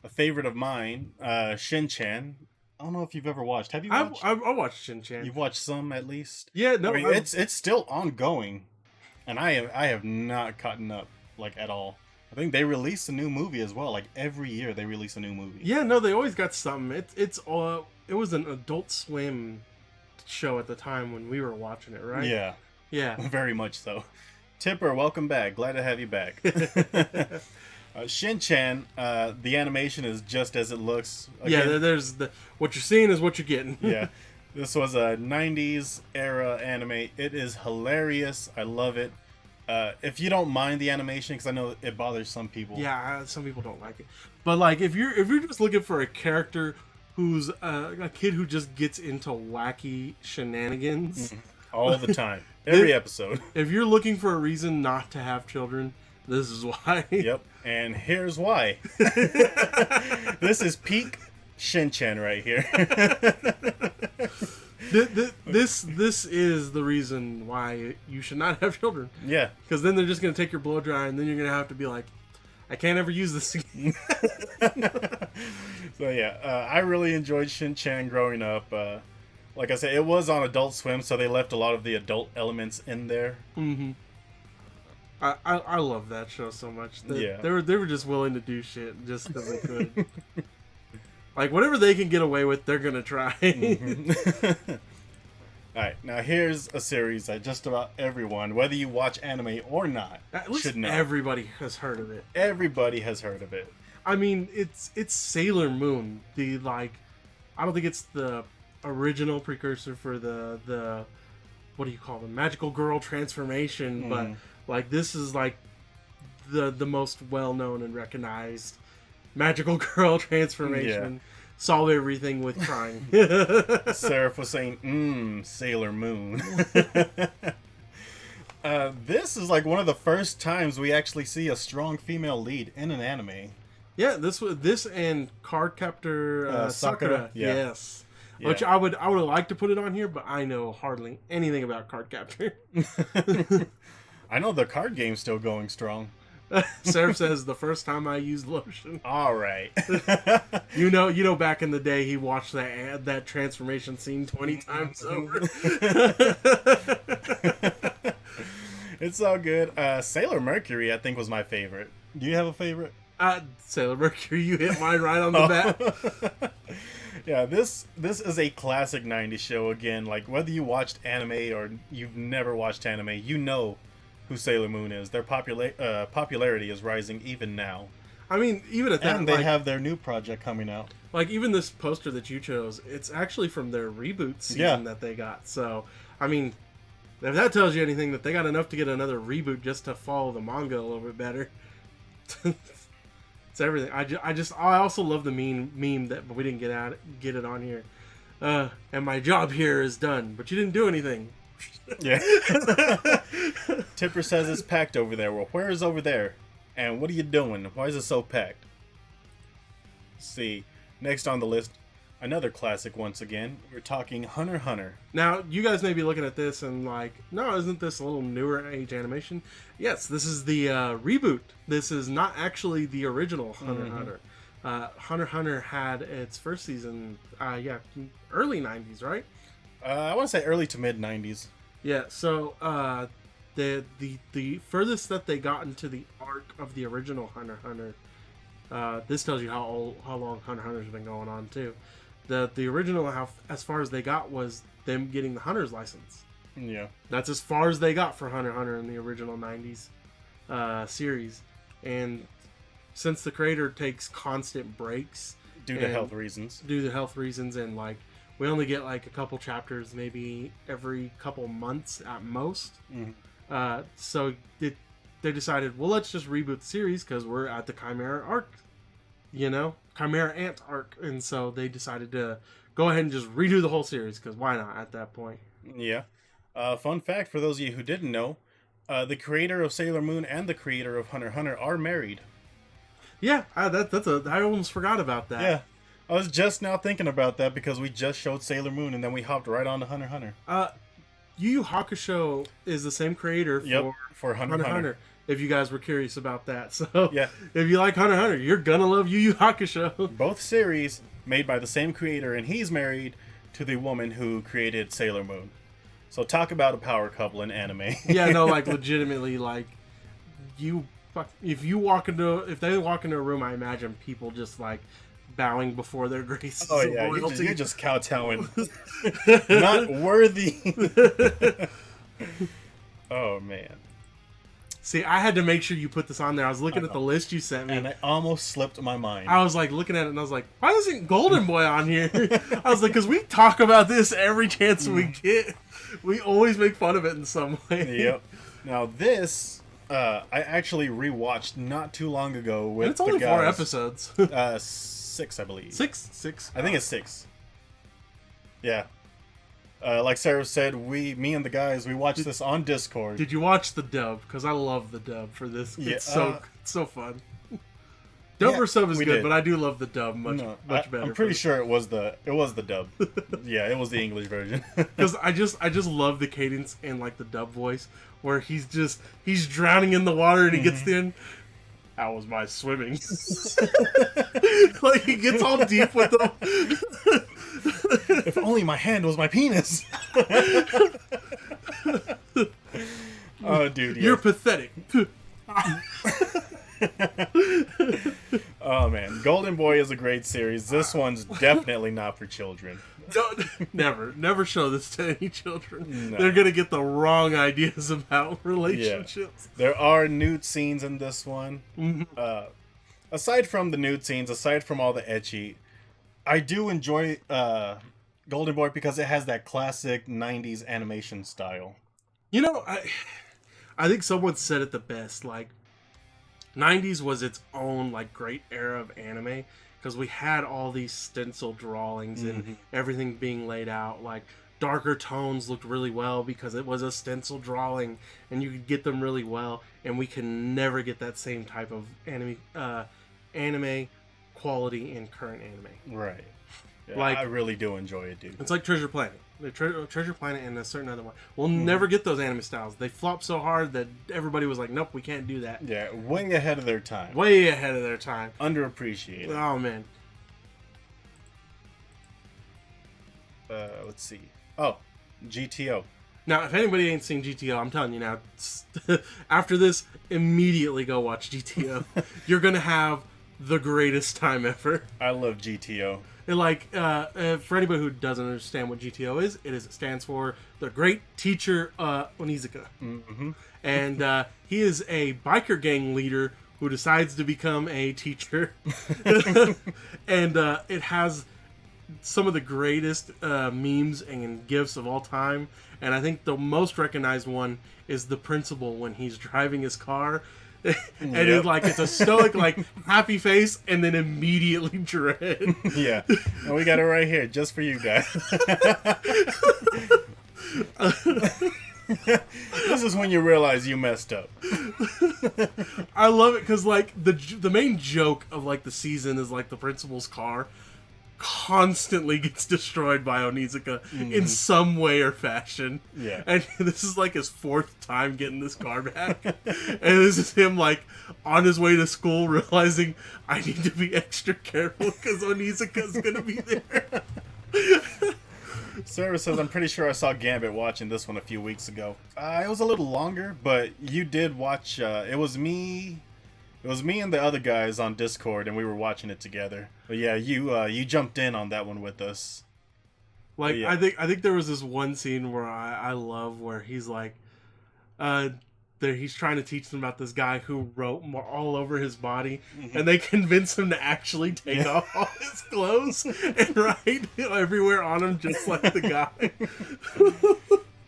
A favorite of mine, Shin-Chan. I don't know if you've ever watched. Have you watched? I watched Shin-Chan. You've watched some at least. Yeah, no, I mean, it's still ongoing, and I have not gotten up. like at all. I think they release a new movie as well. Like every year they release a new movie. Yeah, no, they always got something. It was an Adult Swim show at the time when we were watching it, right? Yeah, Yeah. very much so. Tipper, welcome back. Glad to have you back. Shin-Chan, the animation is just as it looks. Again, yeah, there's what you're seeing is what you're getting. Yeah. This was a 90s era anime. It is hilarious. I love it. If you don't mind the animation, because I know it bothers some people. Yeah, some people don't like it. But like, if you're just looking for a character who's a kid who just gets into wacky shenanigans all the time, every episode. If you're looking for a reason not to have children, this is why. Yep, and here's why. This is peak Shin-Chan right here. This is the reason why you should not have children. Yeah, because then they're just gonna take your blow dry, and then you're gonna have to be like, I can't ever use this again. So yeah, I really enjoyed Shin-Chan growing up. Like I said, it was on Adult Swim, so they left a lot of the adult elements in there. Mm-hmm. I love that show so much. They were just willing to do shit just because they could. Like, whatever they can get away with, they're gonna try. Mm-hmm. Alright, now here's a series that just about everyone, whether you watch anime or not, should know. Everybody has heard of it. Everybody has heard of it. I mean, it's Sailor Moon. I don't think it's the original precursor for the what do you call them, magical girl transformation, but like this is like the most well known and recognized magical girl transformation. Yeah. Solve everything with crying. Seraph was saying, Sailor Moon. This is like one of the first times we actually see a strong female lead in an anime. Yeah, this and Cardcaptor Sakura. Yeah. Yes. Yeah. Which I would like to put it on here, but I know hardly anything about Cardcaptor. I know the card game's still going strong. Seraph says the first time I used lotion. All right. you know, back in the day, he watched that transformation scene 20 times over. It's all good. Sailor Mercury, I think, was my favorite. Do you have a favorite? Sailor Mercury, you hit mine right on the bat. Yeah, this is a classic 90s show. Again, like whether you watched anime or you've never watched anime, you know who Sailor Moon is. Their popularity is rising even now. I mean, even at that, and they have their new project coming out. Like even this poster that you chose, it's actually from their reboot season that they got. So, I mean, if that tells you anything, that they got enough to get another reboot just to follow the manga a little bit better. It's everything. I also love the meme that, but we didn't get it on here. And my job here is done, but you didn't do anything. Yeah. Tipper says it's packed over there. Well, where is over there? And what are you doing? Why is it so packed? Let's see. Next on the list, another classic once again. We're talking Hunter x Hunter. Now, you guys may be looking at this and like, no, isn't this a little newer age animation? Yes, this is the reboot. This is not actually the original Hunter x Hunter. Hunter x Hunter had its first season, early 90s, right? I want to say early to mid 90s. Yeah, so the furthest that they got into the arc of the original Hunter x Hunter, this tells you how long Hunter x Hunter's been going on too. The original, as far as they got, was them getting the Hunter's license. Yeah, that's as far as they got for Hunter x Hunter in the original 90s series. And since the creator takes constant breaks due to health reasons, and like we only get like a couple chapters maybe every couple months at most. So they decided, well, let's just reboot the series because we're at the Chimera arc, Chimera Ant arc. And so they decided to go ahead and just redo the whole series because why not at that point? Yeah. Fun fact for those of you who didn't know, the creator of Sailor Moon and the creator of Hunter x Hunter are married. Yeah, I almost forgot about that. Yeah. I was just now thinking about that because we just showed Sailor Moon and then we hopped right on to Hunter x Hunter. Yu Yu Hakusho is the same creator for Hunter x Hunter. If you guys were curious about that. So yeah, if you like Hunter x Hunter, you're gonna love Yu Yu Hakusho. Both series made by the same creator, and he's married to the woman who created Sailor Moon. So talk about a power couple in anime. Yeah, no, like legitimately, like you fuck. If they walk into a room, I imagine people just like bowing before their graces. Oh of yeah, royalty. you're just kowtowing. Not worthy. Oh man. See, I had to make sure you put this on there. I was looking at the list you sent me. And I almost slipped my mind. I was like looking at it and I was like, why isn't Golden Boy on here? I was like, because we talk about this every chance we get. We always make fun of it in some way. Yep. Now this, I actually rewatched not too long ago with And it's only the 4 guys. episodes. 6, I believe. 6? I think it's 6. Yeah. Like Sarah said, me and the guys, we watched this on Discord. Did you watch the dub? Because I love the dub for this. Yeah, It's so fun. Dub or sub is we good, did. but I do love the dub much better. I'm pretty sure it was the dub. Yeah, it was the English version. Because I just love the cadence and like the dub voice where he's drowning in the water and he gets in. How was my swimming? Like he gets all deep with them. If only my hand was my penis. Oh, dude, yeah. You're pathetic. Oh man, Golden Boy is a great series. This one's definitely not for children. Never show this to any children. No. They're gonna get the wrong ideas about relationships. There are nude scenes in this one. Mm-hmm. Aside from the nude scenes, aside from all the ecchi, I do enjoy Golden Boy because it has that classic 90s animation style. You know, I think someone said it the best. Like, 90s was its own like great era of anime because we had all these stencil drawings and everything being laid out. Like darker tones looked really well because it was a stencil drawing and you could get them really well. And we can never get that same type of anime quality in current anime. Right. Yeah, Like- I really do enjoy it, dude. It's like Treasure Planet. The Treasure Planet and a certain other one. We'll never get those anime styles. They flopped so hard that everybody was like, nope, we can't do that. Yeah, way ahead of their time. Way ahead of their time. Underappreciated. Oh, man. Let's see. Oh, GTO. Now, if anybody ain't seen GTO, I'm telling you now, after this, immediately go watch GTO. You're going to have the greatest time ever. I love GTO. And like, for anybody who doesn't understand what GTO is, it stands for the Great Teacher Onizuka. Mm-hmm. And he is a biker gang leader who decides to become a teacher. And it has some of the greatest memes and gifs of all time. And I think the most recognized one is the principal when he's driving his car. And it's a stoic, like, happy face, and then immediately dread. Yeah, and we got it right here just for you guys. This is when you realize you messed up. I love it because, like, the main joke of, like, the season is, like, the principal's car constantly gets destroyed by Onizuka in some way or fashion. Yeah. And this is like his 4th time getting this car back. And this is him like on his way to school realizing I need to be extra careful because Onizuka's gonna be there. Sarah says, I'm pretty sure I saw Gambit watching this one a few weeks ago. It was a little longer, but you did watch, it was me and the other guys on Discord, and we were watching it together. But yeah, you jumped in on that one with us. Like, yeah. I think there was this one scene where I love where he's like, he's trying to teach them about this guy who wrote all over his body, and they convince him to actually take off all his clothes and write everywhere on him just like the guy.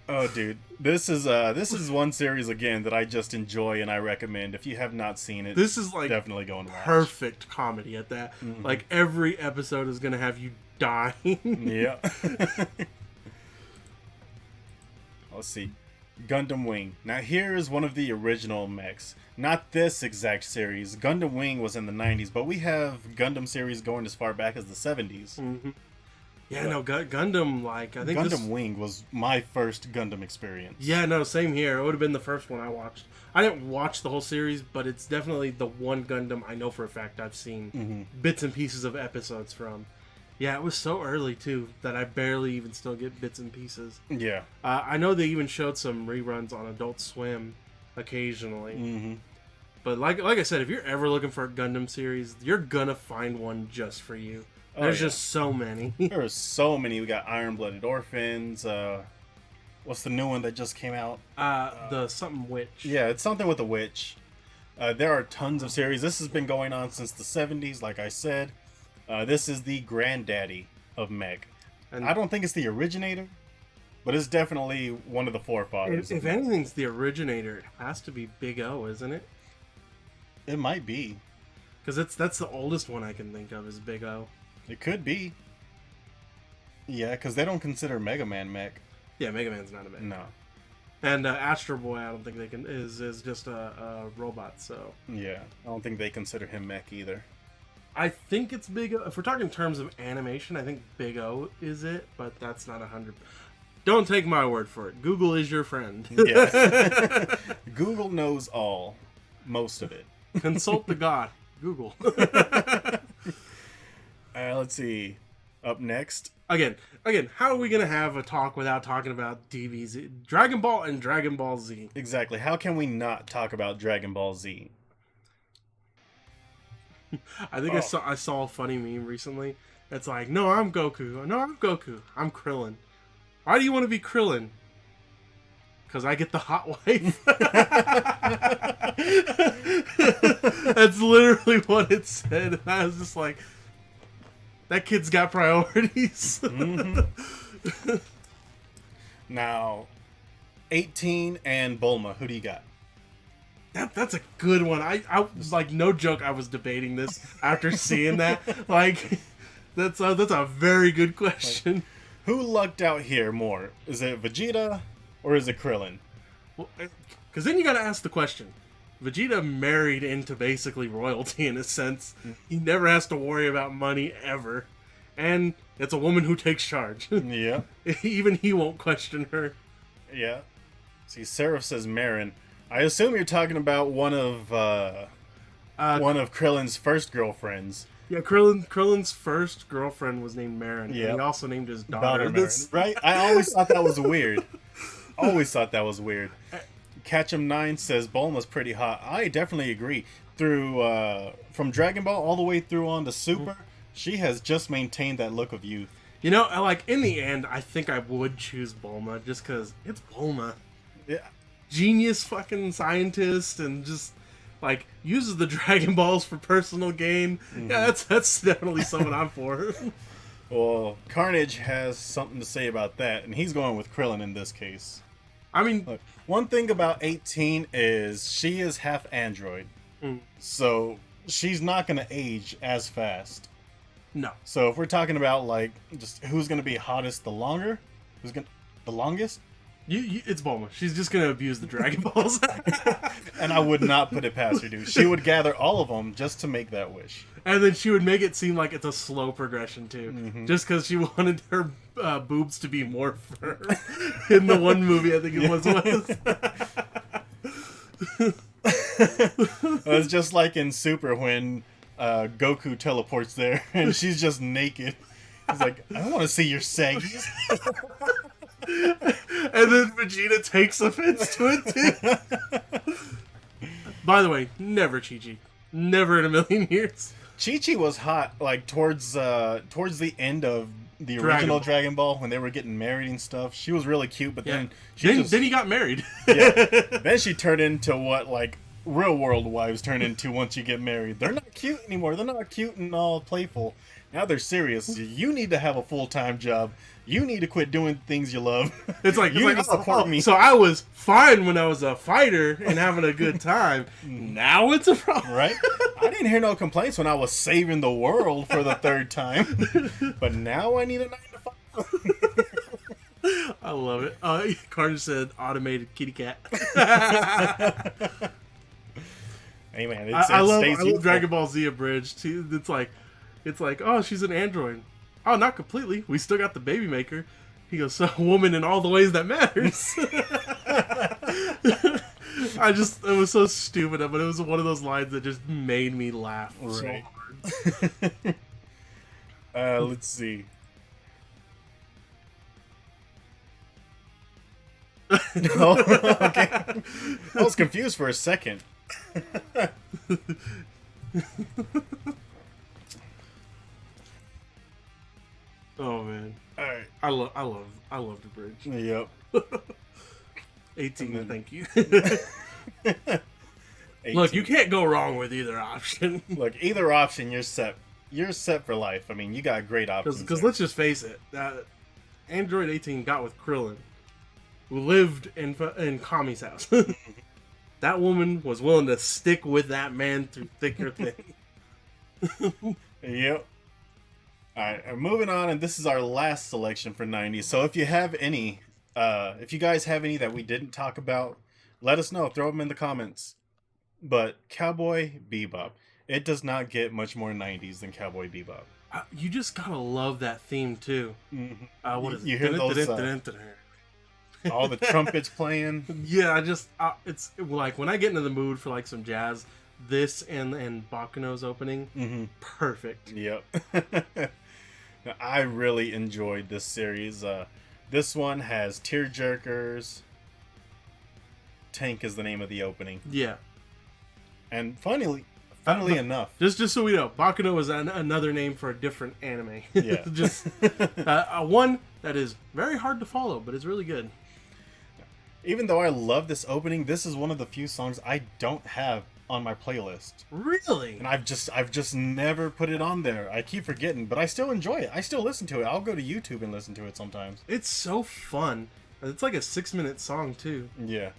Oh, dude, this is one series again that I just enjoy and I recommend. If you have not seen it, This is like definitely go and watch. perfect comedy at that. Like every episode is gonna have you dying. Yeah. Let's see. Gundam Wing. Now here is one of the original mechs. Not this exact series. Gundam Wing was in the 90s, but we have Gundam series going as far back as the 70s. Yeah, no, Gundam, like, I think Gundam Wing was my first Gundam experience. Yeah, no, same here. It would have been the first one I watched. I didn't watch the whole series, but it's definitely the one Gundam I know for a fact I've seen bits and pieces of episodes from. Yeah, it was so early, too, that I barely even still get bits and pieces. Yeah. I know they even showed some reruns on Adult Swim occasionally. But like I said, if you're ever looking for a Gundam series, you're gonna find one just for you. There's just so many. There are so many. We got Iron Blooded Orphans. What's the new one that just came out? The something witch. Yeah, it's something with a witch. There are tons of series. This has been going on since the 70s, like I said. This is the granddaddy of mech. And I don't think it's the originator, but it's definitely one of the forefathers. If anything's the originator, it has to be Big O, isn't it? It might be. Because that's the oldest one I can think of is Big O. It could be. Yeah, because they don't consider Mega Man mech. Yeah, Mega Man's not a mech. No. And Astro Boy, I don't think they can is just a robot. So yeah, I don't think they consider him mech either. I think it's Big O. If we're talking in terms of animation, I think Big O is it, but that's not 100. Don't take my word for it. Google is your friend. Yeah. Google knows all, most of it. Consult the god, Google. Let's see. Up next. Again, how are we gonna have a talk without talking about DBZ, Dragon Ball, and Dragon Ball Z? Exactly. How can we not talk about Dragon Ball Z? I think I saw a funny meme recently. It's like, no, I'm Goku. No, I'm Goku. I'm Krillin. Why do you want to be Krillin? Because I get the hot wife. That's literally what it said. And I was just like, that kid's got priorities. Mm-hmm. Now, 18 and Bulma, who do you got? That's a good one. I was like, no joke, I was debating this after seeing that. Like, that's a very good question. Like, who lucked out here more? Is it Vegeta or is it Krillin? Well, because then you got to ask the question. Vegeta married into basically royalty in a sense. He never has to worry about money ever. And it's a woman who takes charge. Yeah. Even he won't question her. Yeah. See, Seraph says Marin. I assume you're talking about one of Krillin's first girlfriends. Yeah, Krillin's first girlfriend was named Marin. Yeah. And he also named his daughter Marin, right? I always thought that was weird. Catchem9 says Bulma's pretty hot. I definitely agree. From Dragon Ball all the way through on to Super, she has just maintained that look of youth. You know, like in the end, I think I would choose Bulma just because it's Bulma. Yeah. Genius fucking scientist and just like uses the Dragon Balls for personal gain. Mm-hmm. Yeah, that's definitely someone I'm for. Well, Carnage has something to say about that, and he's going with Krillin in this case. I mean, look, one thing about 18 is she is half android, so she's not going to age as fast. No. So if we're talking about like just who's going to be hottest the longest? It's Bulma. She's just gonna abuse the Dragon Balls. And I would not put it past her, dude. She would gather all of them just to make that wish. And then she would make it seem like it's a slow progression too, just because she wanted her boobs to be more firm. In the one movie, I think it was. It's just like in Super when Goku teleports there and she's just naked. He's like, I want to see your saggies. And then Vegeta takes offense to it too. By the way, never Chi-Chi. Never in a million years. Chi-Chi was hot like towards the end of the original Dragon Ball when they were getting married and stuff. She was really cute, but then he got married. Yeah. Then she turned into what like real world wives turn into once you get married. They're not cute anymore. They're not cute and all playful. Now they're serious. You need to have a full-time job. You need to quit doing things you love. It's like, you support me. So I was fine when I was a fighter and having a good time. Now it's a problem. Right? I didn't hear no complaints when I was saving the world for the third time. But now I need a 9 to 5. I love it. Carter said automated kitty cat. Hey man, I love Dragon Ball Z abridged. It's like, oh, she's an android. Oh, not completely. We still got the baby maker. He goes, so a woman in all the ways that matters. It was so stupid, but it was one of those lines that just made me laugh so hard. Let's see. Okay. I was confused for a second. Oh man, All right. I love the bridge. Yep. 18, And then- thank you. 18. Look, you can't go wrong with either option. Look, either option, you're set. You're set for life. I mean, you got great options. Because there. let's just face it, Android 18 got with Krillin, who lived in Kami's house. That woman was willing to stick with that man through thick or thin. Yep. All right, and moving on, and this is our last selection for 90s. So if you have any, if you guys have any that we didn't talk about, let us know. Throw them in the comments. But Cowboy Bebop, it does not get much more 90s than Cowboy Bebop. You just gotta love that theme too. Mm-hmm. What is it? You hear those, all the trumpets playing. Yeah, it's like when I get into the mood for like some jazz, this and Bakuno's opening, Mm-hmm. perfect. Yep. I really enjoyed this series. This one has tearjerkers. Tank is the name of the opening. Yeah. And funnily enough, Just so we know, Bakuno is another name for a different anime. Yeah. Just one that is very hard to follow, but it's really good. even though I love this opening, this is one of the few songs I don't have on my playlist. Really? And I've just never put it on there. I keep forgetting, but I still enjoy it. I still listen to it. I'll go to YouTube and listen to it sometimes. It's so fun. It's like a 6-minute song too. Yeah.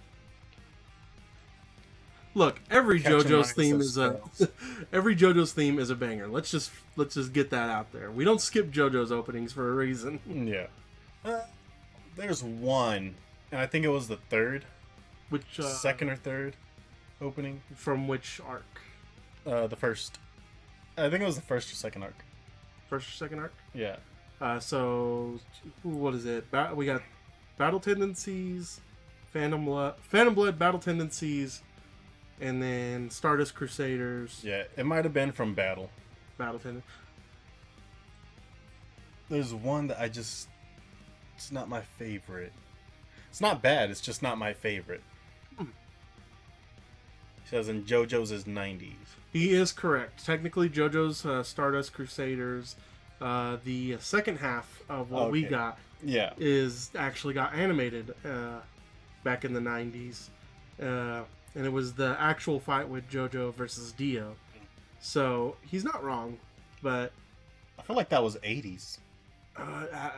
Look, every Catching JoJo's mice theme as is a squirrels. every JoJo's theme is a banger. Let's just get that out there. We don't skip JoJo's openings for a reason. Yeah. There's one, and I think it was the third, Which second or third opening. from which arc? The first. I think it was the first or second arc. First or second arc? Yeah. So what is it? We got Battle Tendencies, Phantom Blood, Battle Tendencies, and then Stardust Crusaders. Yeah, it might have been from Battle. Battle Tendencies. There's one that it's not my favorite. It's not bad, it's just not my favorite. It says in JoJo's is 90s. He is correct. Technically, JoJo's Stardust Crusaders, the second half of what we Okay. got, Yeah. is actually got animated back in the 90s. And it was the actual fight with JoJo versus Dio. So he's not wrong, but I feel like that was 80s.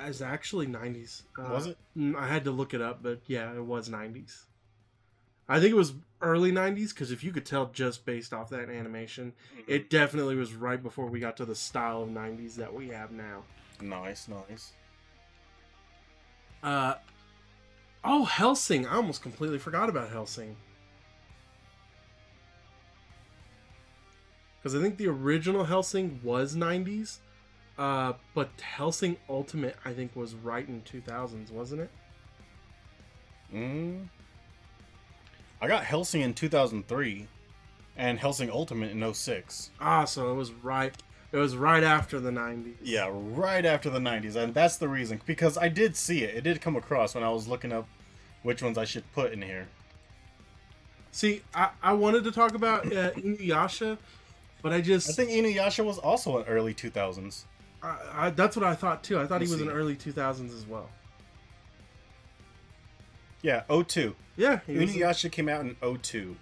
it's actually 90s. Was it? I had to look it up, but yeah, it was 90s. I think it was early 90s, because if you could tell just based off that animation, it definitely was right before we got to the style of 90s that we have now. Nice, nice. Hellsing. I almost completely forgot about Hellsing. Because I think the original Hellsing was 90s, but Hellsing Ultimate, I think, was right in 2000s, wasn't it? I got Hellsing in 2003 and Hellsing Ultimate in 06. So it was right. It was right after the 90s. Yeah, right after the 90s. And that's the reason. Because I did see it. It did come across when I was looking up which ones I should put in here. See, I wanted to talk about Inuyasha, but I I think Inuyasha was also in early 2000s. that's what I thought too. I thought he Let's was in see. early 2000s as well. Yeah, 02. Yeah, he was- Inuyasha came out in 02.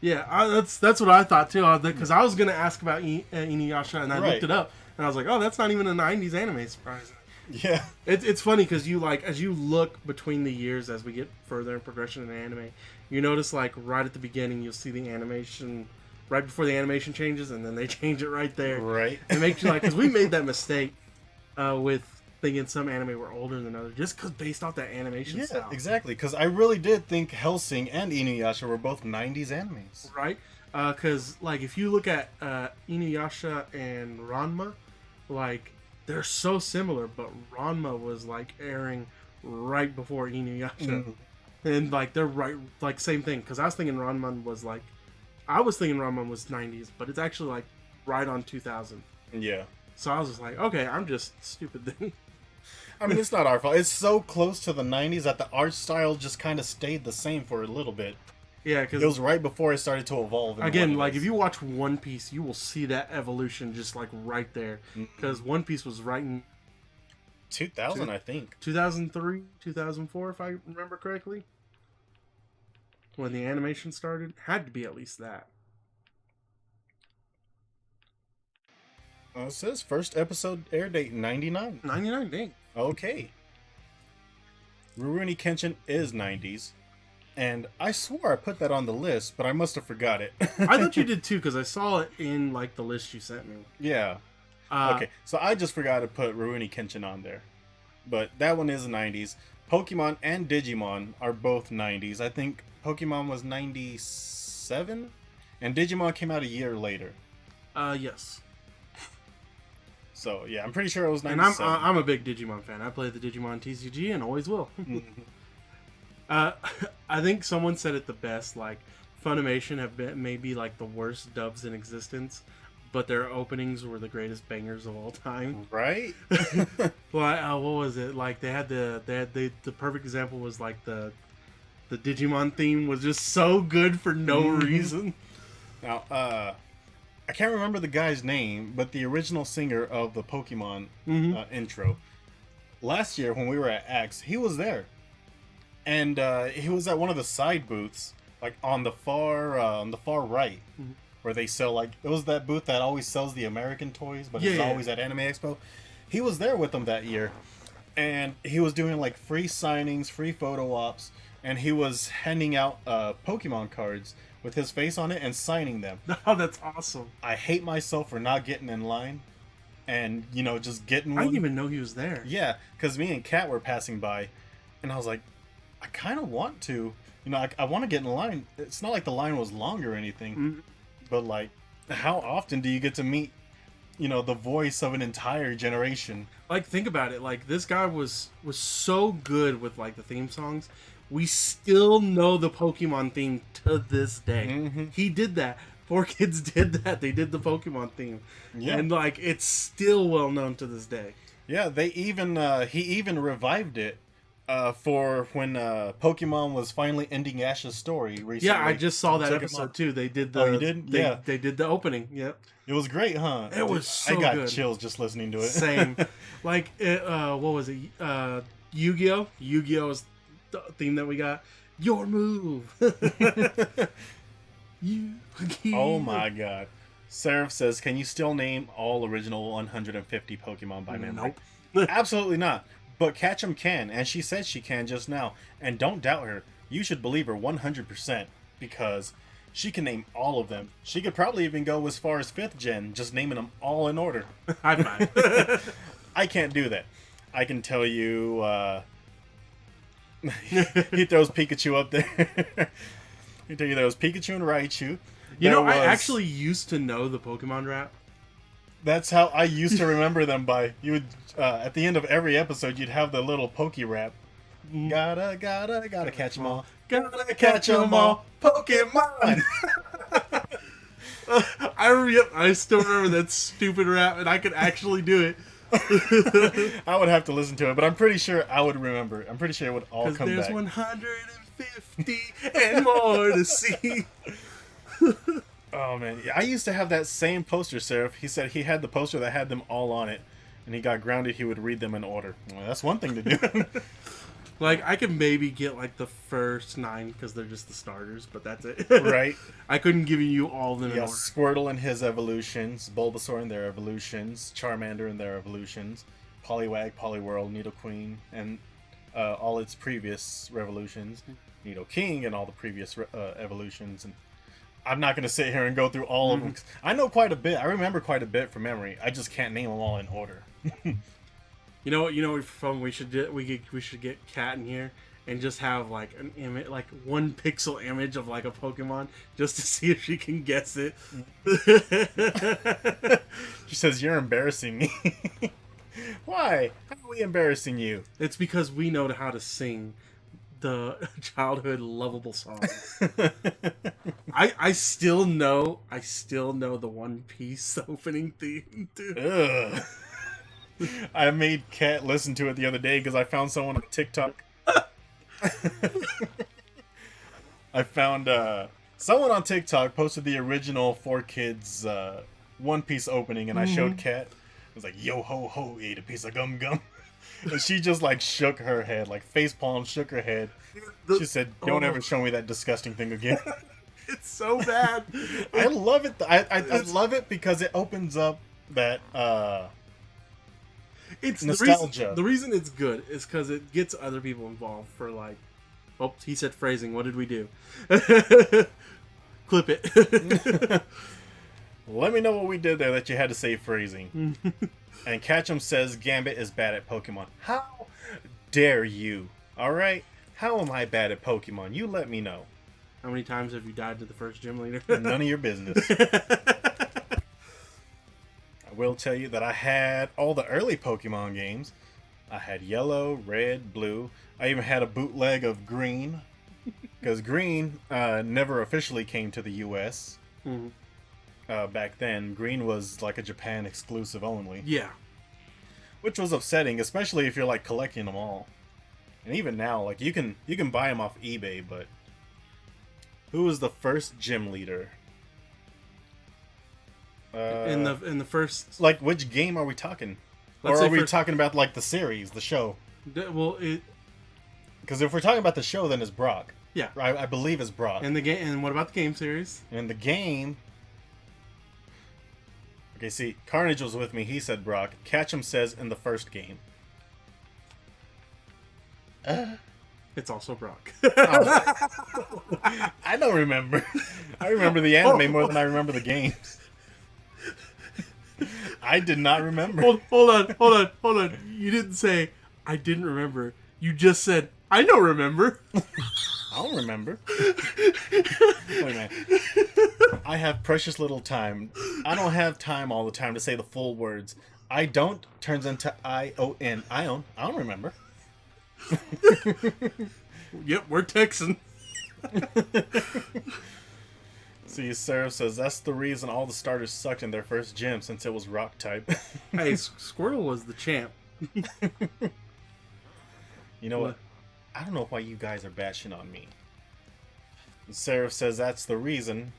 yeah. That's what I thought too. Because I was gonna ask about Inuyasha, and I Right. looked it up, and I was like, oh, that's not even a 90s anime. Surprising. Yeah. It's funny because as you look between the years as we get further in progression in anime, you notice like right at the beginning you'll see the animation right before the animation changes, and then they change it right there. Right. It makes you like, because we made that mistake with thinking some anime were older than others, just because based off that animation Yeah, style, exactly. Because I really did think Hellsing and Inuyasha were both 90s animes. right? Because like if you look at Inuyasha and Ranma, like they're so similar, but Ranma was like airing right before Inuyasha, and like they're right, like same thing. Because I was thinking Ranma was 90s, but it's actually like right on 2000. Yeah. So I was just like, okay, I'm just stupid then. I mean, it's not our fault. It's so close to the 90s that the art style just kind of stayed the same for a little bit. Yeah, It because was right before it started to evolve. into again, what it like is. if you watch One Piece, you will see that evolution just like right there. Because One Piece was right in 2000, I think. 2003, 2004, if I remember correctly, when the animation started. Had to be at least that. It says first episode air date 99. 99, dang. Okay. Rurouni Kenshin is 90s. And I swore I put that on the list, but I must have forgot it. I thought you did too, because I saw it in like the list you sent me. Yeah. Okay, so I just forgot to put Rurouni Kenshin on there. But that one is 90s. Pokemon and Digimon are both 90s. I think Pokemon was 97, and Digimon came out a year later. Yes. So yeah, I'm pretty sure it was And 97. I'm a big Digimon fan. I play the Digimon TCG and always will. I think someone said it the best. Like Funimation have been maybe like the worst dubs in existence, but their openings were the greatest bangers of all time. Right? Well, what was it? Like they had the perfect example was like the Digimon theme was just so good for no reason. Now, I can't remember the guy's name, but the original singer of the Pokemon intro, last year when we were at Axe, he was there. And he was at one of the side booths, like on the far right, where they sell like it was that booth that always sells the American toys, but it's always at Anime Expo. He was there with them that year, and he was doing like free signings, free photo ops, and he was handing out Pokemon cards with his face on it and signing them. Oh, that's awesome! I hate myself for not getting in line, and just getting I one. didn't even know he was there. Yeah, because me and Kat were passing by, and I was like, I kind of want to, I want to get in line. It's not like the line was long or anything, but like, how often do you get to meet, the voice of an entire generation? Like think about it. Like this guy was so good with like the theme songs. We still know the Pokemon theme to this day. He did that. 4Kids did that. They did the Pokemon theme, and like it's still well known to this day. Yeah, they even he even revived it for when Pokemon was finally ending Ash's story recently. Yeah, I just saw that Check 'em episode out. too. They did the. Oh, you did? Yeah. They did the opening. Yep. It was great, huh? It was so I got good. chills just listening to it. Same. Like what was it? Yu-Gi-Oh. Yu-Gi-Oh is the theme that we got. Your move. Yu-Gi-Oh. Oh my god. Seraph says, can you still name all original 150 Pokemon by memory? Nope. Absolutely not. But Ketchum can, and she said she can just now. And don't doubt her. You should believe her 100%, because she can name all of them. She could probably even go as far as 5th gen, just naming them all in order. High five. I can't do that. I can tell you, he throws Pikachu up there. He tell you there was Pikachu and Raichu. I actually used to know the Pokemon rap. That's how I used to remember them by. You would, at the end of every episode, you'd have the little Poke rap. Gotta catch 'em all. Gotta catch 'em all. Pokemon! I still remember that stupid rap, and I could actually do it. I would have to listen to it, but I'm pretty sure I would remember. I'm pretty sure it would all Because come there's back. 150 and more to see. Oh man, yeah, I used to have that same poster, Seraph. He said he had the poster that had them all on it, and he got grounded. He would read them in order. Well, that's one thing to do. Like, I could maybe get, like, the first 9, because they're just the starters, but that's it. Right? I couldn't give you all of them in Yeah, order. Squirtle and his evolutions, Bulbasaur and their evolutions, Charmander and their evolutions, Poliwag, Poliwhirl, Nidoqueen, and all its previous revolutions, Nidoking and all the previous evolutions. And I'm not going to sit here and go through all of them. I know quite a bit. I remember quite a bit from memory. I just can't name them all in order. You know what fun we should do? We should get Kat in here and just have like an image, like 1 pixel image of like a Pokemon, just to see if she can guess it. She says, "You're embarrassing me." Why? How are we embarrassing you? It's because we know how to sing the childhood lovable songs. I still know the One Piece opening theme too. Ugh. I made Kat listen to it the other day because I found someone on TikTok. I found someone on TikTok posted the original 4Kids One Piece opening, and I showed Kat. It was like, yo ho ho, ate a piece of gum gum. And she just like shook her head, like facepalm, shook her head. She said, don't ever show me that disgusting thing again. It's so bad. I love it. I love it because it opens up that It's nostalgia. The reason it's good is because it gets other people involved for like, oh, he said phrasing. What did we do? Clip it. Let me know what we did there that you had to say phrasing. And Ketchum says Gambit is bad at Pokemon. How dare you? Alright? How am I bad at Pokemon? You let me know. How many times have you died to the first gym leader? None of your business. I will tell you that I had all the early Pokemon games. I had yellow, red, blue. I even had a bootleg of green. Because green never officially came to the US. Mm-hmm. Back then, green was like a Japan exclusive only. Yeah. Which was upsetting, especially if you're like collecting them all. And even now, like you can buy them off eBay, but who was the first gym leader? In the first, like which game are we talking? Let's or say are we first- talking about like the series, the show? well, Because if we're talking about the show, then it's Brock. yeah. I believe it's Brock. And the game. And what about the game series? And the game. Okay, see, Carnage was with me. He said Brock. Ketchum says in the first game. It's also Brock. I don't remember. I remember the anime more than I remember the games. I did not remember. Hold on. You didn't say I didn't remember. You just said I don't remember. I don't remember. Wait a minute. I have precious little time. I don't have time all the time to say the full words. I don't turns into I-O-N. Ion. I don't remember. Yep, we're Texan. See, Seraph says that's the reason all the starters sucked in their first gym since it was rock type. Hey, Squirtle was the champ. You know what? I don't know why you guys are bashing on me. Seraph says that's the reason,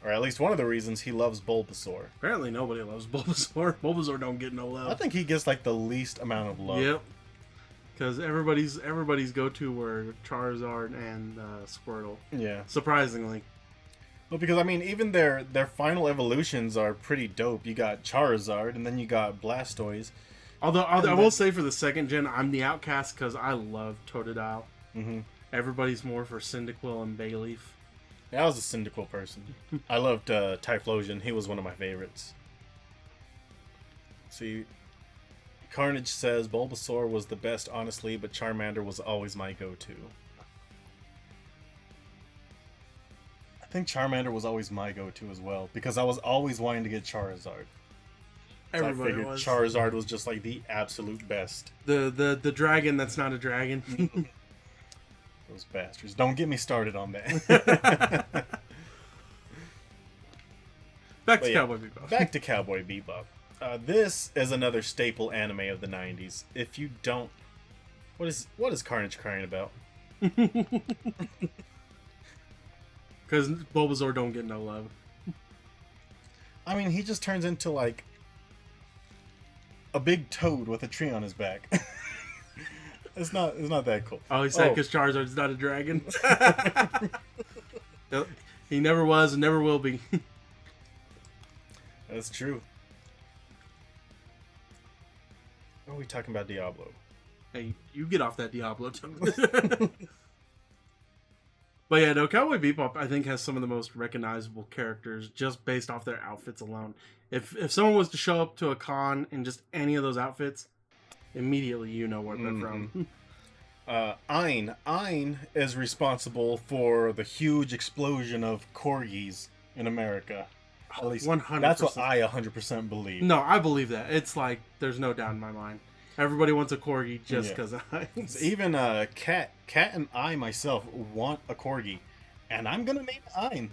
or at least one of the reasons, he loves Bulbasaur. Apparently nobody loves Bulbasaur. Bulbasaur don't get no I love. think he gets like the least amount of love. Yep. Because everybody's go-to were Charizard and Squirtle. Yeah. Surprisingly. Well, because I mean, even their final evolutions are pretty dope. You got Charizard, and then you got Blastoise. Although I will say for the second gen, I'm the outcast because I love Totodile. Mm-hmm. Everybody's more for Cyndaquil and Bayleaf. Yeah, I was a Cyndaquil person. I loved Typhlosion. He was one of my favorites. See, Carnage says Bulbasaur was the best, honestly, but Charmander was always my go-to. I think Charmander was always my go-to as well, because I was always wanting to get Charizard. Everybody I figured was. Charizard was just like the absolute best. The dragon that's not a dragon. Those bastards. Don't get me started on that. Back to yeah, Cowboy Bebop. Back to Cowboy Bebop. This is another staple anime of the 90s. If you don't... What is Carnage crying about? Because Bulbasaur don't get no love. I mean, he just turns into, like, a big toad with a tree on his back. It's not that cool. Oh, he said because Charizard's not a dragon. Yep. He never was and never will be. That's true. Or are we talking about Diablo? Hey, you get off that Diablo tongue. But yeah, no, Cowboy Bebop I think has some of the most recognizable characters just based off their outfits alone. If someone was to show up to a con in just any of those outfits, immediately you know where they're from. Ein is responsible for the huge explosion of corgis in America. At least 100%. that's what I 100% believe. No, I believe that. It's like there's no doubt in my mind. Everybody wants a corgi just Yeah. because Even Cat and I myself want a corgi, and I'm gonna name it Ein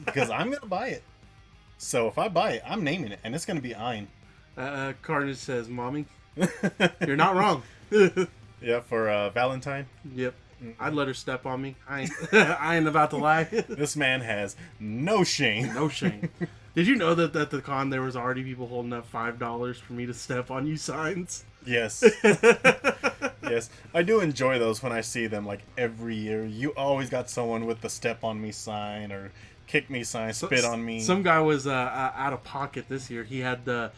because I'm gonna buy it. So if I buy it, I'm naming it, and it's gonna be Ein. Carnage says, "Mommy, you're not wrong." Yeah, for Valentine. Yep. I'd let her step on me. I ain't, I ain't about to lie. This man has no shame. No shame. Did you know that at the con there was already people holding up $5 for me to step on you signs? Yes. Yes. I do enjoy those when I see them, like, every year. You always got someone with the step on me sign or kick me sign, spit on me. Some guy was out of pocket this year. He had the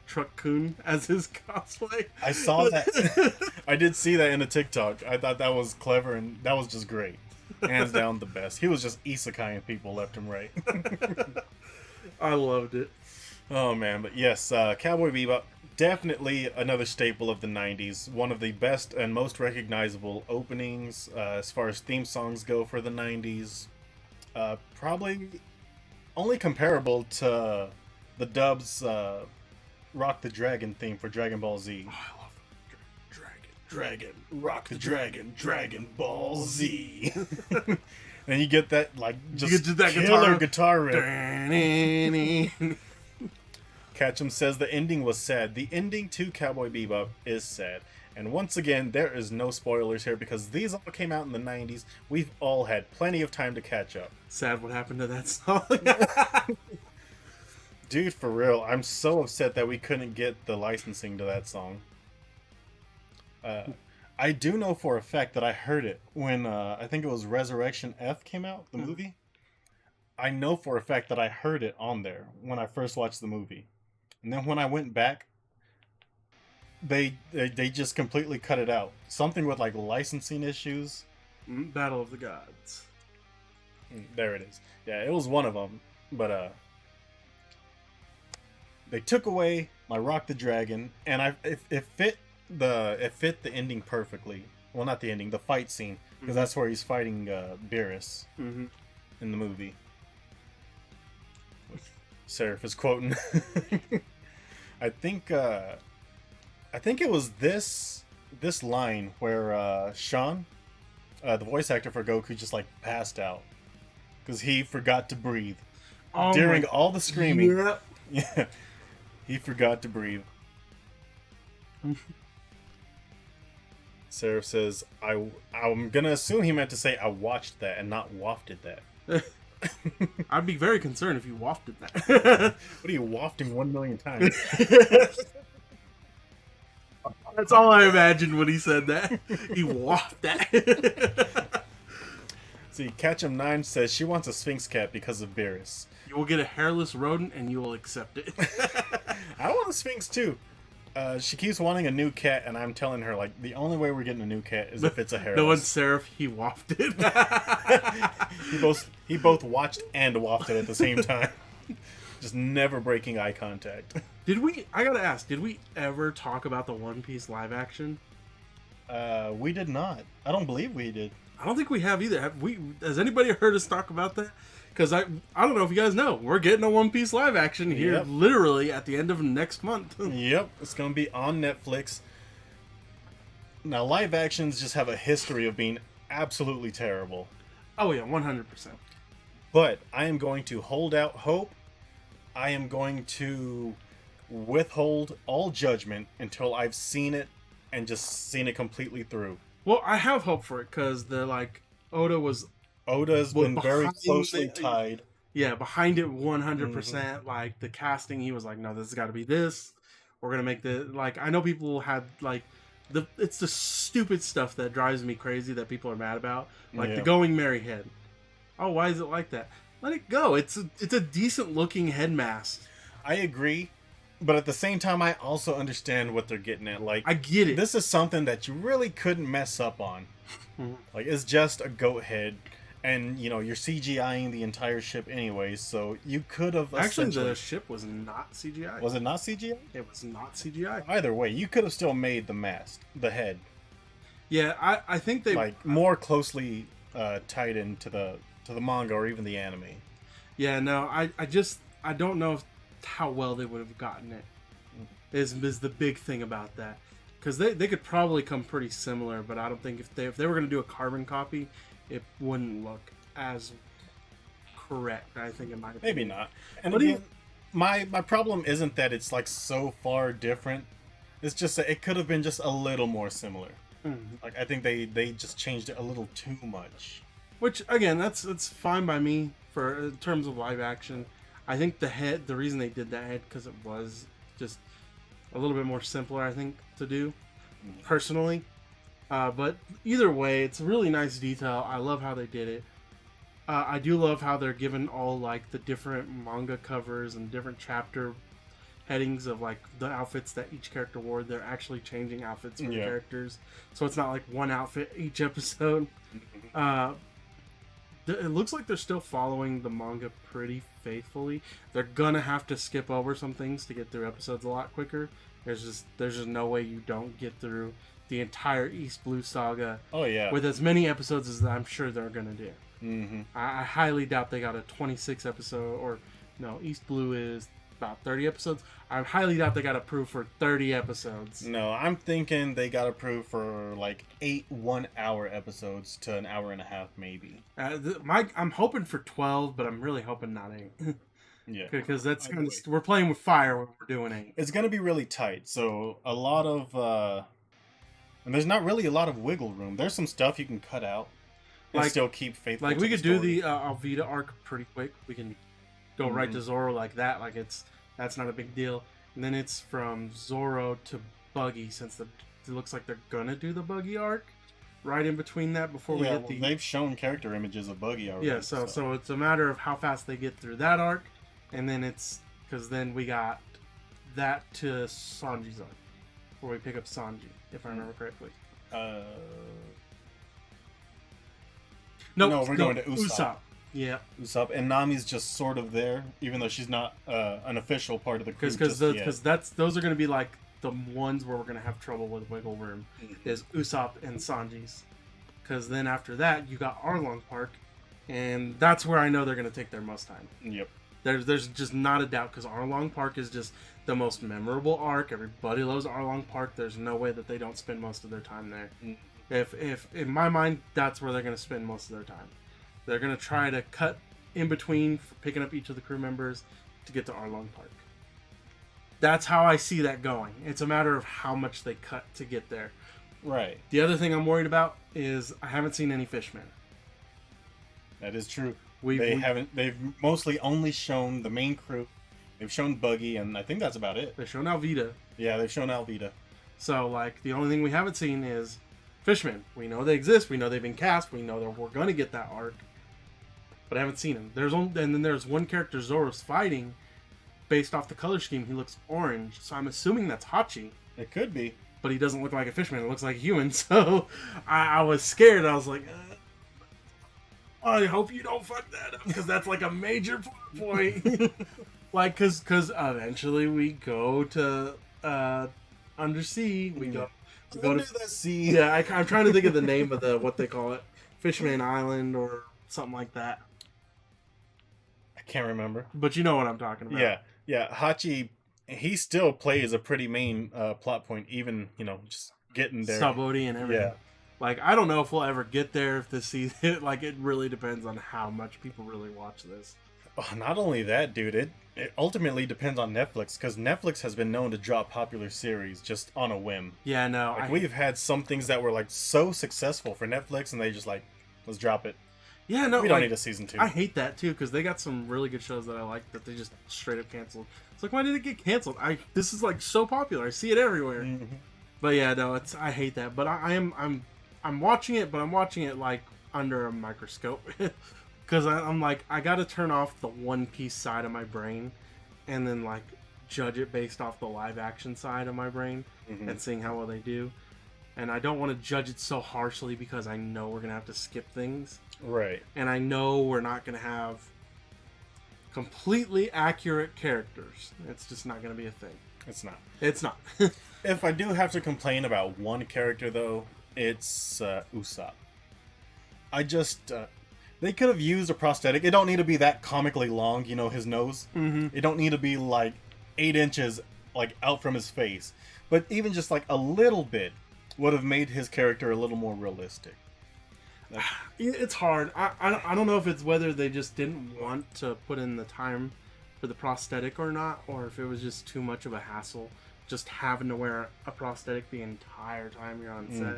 Truck Coon as his cosplay. I saw that. I did see that in a TikTok. I thought that was clever, and that was just great. Hands down the best. He was just isekaiing people left and right. I loved it. Oh, man. But yes, Cowboy Bebop, definitely another staple of the 90s. One of the best and most recognizable openings as far as theme songs go for the 90s. Probably only comparable to the dub's Rock the Dragon theme for Dragon Ball Z. Oh, I love Dragon, Rock the Dragon, Dragon Ball Z. And you get that, like, just you get that killer guitar riff. Ketchum says the ending was sad. The ending to Cowboy Bebop is sad. And once again, there is no spoilers here because these all came out in the 90s. We've all had plenty of time to catch up. Sad what happened to that song. Dude, for real, I'm so upset that we couldn't get the licensing to that song. I do know for a fact that I heard it when, I think it was Resurrection F came out, the movie. I know for a fact that I heard it on there when I first watched the movie. And then when I went back, they just completely cut it out. Something with, like, licensing issues. Battle of the Gods. There it is. Yeah, it was one of them. But, they took away my Rock the Dragon, and it fit the ending perfectly. Well, not the ending, the fight scene, because that's where he's fighting Beerus in the movie. Seraph is quoting. I think it was this line where Sean, the voice actor for Goku, just, like, passed out because he forgot to breathe during all the screaming. Yep. Yeah. He forgot to breathe. Seraph says, I'm gonna assume he meant to say I watched that and not wafted that. I'd be very concerned if you wafted that. What are you wafting 1 million times? That's all I imagined when he said that. He wafted that. See, Ketchum9 says she wants a Sphinx cat because of Beerus. You will get a hairless rodent and you will accept it. I want a Sphinx too. She keeps wanting a new cat, and I'm telling her, like, the only way we're getting a new cat is if it's a hairless. No one's Seraph, he wafted. He both watched and wafted at the same time. Just never breaking eye contact. I gotta ask, did we ever talk about the One Piece live action? We did not. I don't believe we did. I don't think we have either. Has anybody heard us talk about that? Because I don't know if you guys know, we're getting a One Piece live action here literally at the end of next month. Yep, it's going to be on Netflix. Now, live actions just have a history of being absolutely terrible. Oh yeah, 100%. But I am going to hold out hope. I am going to withhold all judgment until I've seen it and just seen it completely through. Well, I have hope for it because Oda's been very closely tied. Yeah, behind it 100%. Like, the casting, he was like, no, this has got to be this. We're going to make the... Like, I know people had, like... It's the stupid stuff that drives me crazy that people are mad about. Like, the Going Merry head. Oh, why is it like that? Let it go. It's a decent-looking head mask. I agree. But at the same time, I also understand what they're getting at. Like, I get it. This is something that you really couldn't mess up on. Like, it's just a goat head. And, you know, you're CGIing the entire ship anyways, so you could have Actually, the ship was not CGI. Was it not CGI? It was not CGI. Either way, you could have still made the mask, the head. Yeah, I think they... Like, more closely tied into the manga or even the anime. Yeah, no, I don't know how well they would have gotten it, is the big thing about that. Because they could probably come pretty similar, but I don't think if they were going to do a carbon copy, it wouldn't look as correct, I think, in my opinion. Maybe not. And again, my problem isn't that it's, like, so far different. It's just that it could have been just a little more similar. Mhm. Like I think they just changed it a little too much. Which again, that's fine by me for in terms of live action. I think the reason they did that head because it was just a little bit more simpler, I think, to do personally. But either way, it's a really nice detail. I love how they did it. I do love how they're given all like the different manga covers and different chapter headings of like the outfits that each character wore. They're actually changing outfits for the characters, so it's not like one outfit each episode. It looks like they're still following the manga pretty faithfully. They're gonna have to skip over some things to get through episodes a lot quicker. There's just no way you don't get through the entire East Blue saga. Oh yeah, with as many episodes as I'm sure they're gonna do. Mm-hmm. I highly doubt they got a 26 episode, or no, East Blue is about 30 episodes. I highly doubt they got approved for 30 episodes. No, I'm thinking they got approved for like 8 1-hour episodes to an hour and a half, maybe. I'm hoping for 12, but I'm really hoping not 8. Yeah, because that's kind of we're playing with fire when we're doing 8. it's gonna be really tight. So a lot of and there's not really a lot of wiggle room. There's some stuff you can cut out and Like- still keep faithful. Like to we could do story. the Alvida arc pretty quick. We can go right to Zoro like that. Like that's not a big deal. And then it's from Zoro to Buggy, since it looks like they're gonna do the Buggy arc right in between that before we Yeah, hit the they've shown character images of Buggy already. yeah. So it's a matter of how fast they get through that arc, and then it's because then we got that to Sanji's arc, where we pick up Sanji, if I remember correctly. No, we're going to Usopp. Usopp. Yeah, Usopp, and Nami's just sort of there, even though she's not an official part of the crew. because just yet. those are going to be like the ones where we're going to have trouble with wiggle room is Usopp and Sanji's, because then after that you got Arlong Park, and that's where I know they're going to take their most time. Yep. There's just not a doubt, because Arlong Park is just the most memorable arc. Everybody loves Arlong Park. There's no way that they don't spend most of their time there. If in my mind, that's where they're going to spend most of their time. They're going to try to cut in between for picking up each of the crew members to get to Arlong Park. That's how I see that going. It's a matter of how much they cut to get there. Right. The other thing I'm worried about is I haven't seen any Fishmen. That is true. We haven't. They've mostly only shown the main crew. They've shown Buggy, and I think that's about it. They've shown Alvida. Yeah, they've shown Alvida. So, like, the only thing we haven't seen is Fishmen. We know they exist. We know they've been cast. We know that we're going to get that arc. But I haven't seen him. And then there's one character Zoro's fighting. Based off the color scheme, he looks orange. So I'm assuming that's Hachi. It could be. But he doesn't look like a fishman. It looks like a human. So I was scared. I was like, I hope you don't fuck that up, because that's like a major plot point. Like, because eventually we go to Undersea. We go to Under the sea. yeah. I'm trying to think of the name of the what they call it, Fishman Island or something like that. I can't remember. But you know what I'm talking about. Yeah. Hachi, he still plays a pretty main plot point, even just getting there. Sabori and everything. Yeah. Like, I don't know if we'll ever get there if this season. Like, it really depends on how much people really watch this. Oh, not only that, dude, it ultimately depends on Netflix, because Netflix has been known to drop popular series just on a whim. Yeah, no. Like, we've had some things that were like so successful for Netflix, and they just like, let's drop it. Yeah, no. We don't like, need a season 2. I hate that too, because they got some really good shows that I like that they just straight up canceled. It's like, why did it get canceled? This is like so popular. I see it everywhere. Mm-hmm. But yeah, no, I hate that. But I'm watching it, but I'm watching it like under a microscope, because I'm like, I got to turn off the One Piece side of my brain, and then like judge it based off the live action side of my brain, and seeing how well they do. And I don't want to judge it so harshly, because I know we're gonna have to skip things. Right. And I know we're not going to have completely accurate characters. It's just not going to be a thing. It's not. It's not. If I do have to complain about one character, though, it's Usopp. I just... they could have used a prosthetic. It don't need to be that comically long, his nose. Mm-hmm. It don't need to be, like, 8 inches, like, out from his face. But even just, like, a little bit would have made his character a little more realistic. It's hard. I don't know if it's whether they just didn't want to put in the time for the prosthetic or not, or if it was just too much of a hassle just having to wear a prosthetic the entire time you're on set.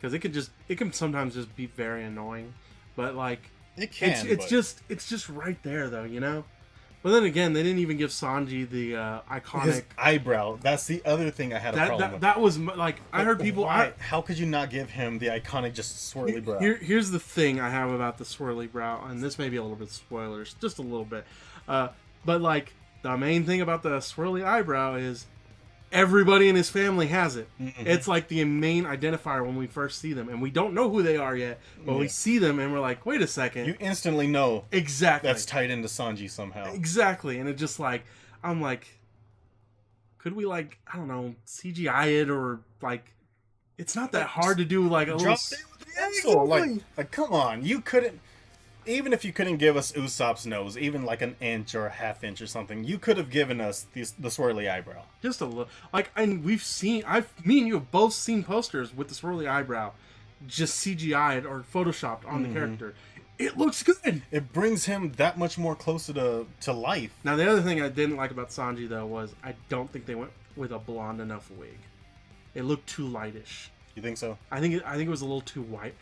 because it can sometimes just be very annoying, but like It can. it's just right there though, you know. But then again, they didn't even give Sanji the iconic his eyebrow. That's the other thing I had a problem with. that was like I heard people. Why? How could you not give him the iconic just swirly brow? Here's the thing I have about the swirly brow, and this may be a little bit spoilers, just a little bit. But like the main thing about the swirly eyebrow is everybody in his family has it. Mm-hmm. It's like the main identifier when we first see them, and we don't know who they are yet, but we see them and we're like, wait a second. You instantly know exactly that's tied into Sanji somehow. Exactly, and it just like I'm like, could we like I don't know CGI it or like it's not that hard to do like a little. Like come on, you couldn't. Even if you couldn't give us Usopp's nose, even like an inch or a half inch or something, you could have given us the swirly eyebrow. Just a little, like, and we've seen, me and you have both seen posters with the swirly eyebrow, just CGI'd or photoshopped on the character. It looks good. It brings him that much more closer to life. Now, the other thing I didn't like about Sanji though was I don't think they went with a blonde enough wig. It looked too lightish. You think so? I think it was a little too white.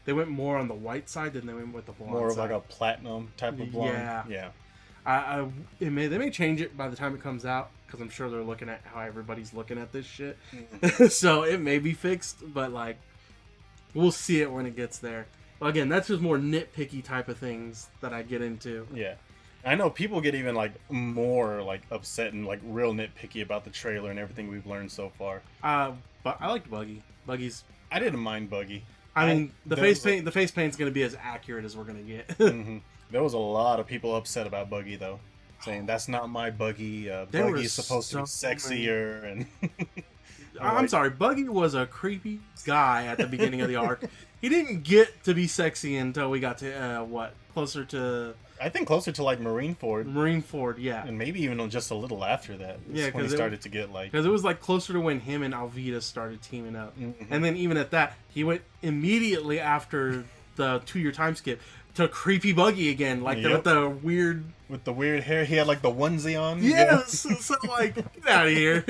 They went more on the white side than they went with the blonde. More of side. like a platinum type of blonde. Yeah. They may change it by the time it comes out because I'm sure they're looking at how everybody's looking at this shit. So it may be fixed, but like we'll see it when it gets there. Well, again, that's just more nitpicky type of things that I get into. Yeah. I know people get even like more like upset and like real nitpicky about the trailer and everything we've learned so far. But I liked Buggy. Buggy's. I didn't mind Buggy. I mean, the face paint's going to be as accurate as we're going to get. There was a lot of people upset about Buggy though, saying that's not my Buggy. Buggy's supposed to be sexier and. I'm sorry, Buggy was a creepy guy at the beginning of the arc. He didn't get to be sexy until we got to closer to. I think closer to like Marineford, yeah, and maybe even just a little after that. Yeah, when he started to get like because it was like closer to when him and Alvida started teaming up, and then even at that, he went immediately after the 2-year time skip to creepy Buggy again, like with the weird hair. He had like the onesie on. Yes, so like get out of here.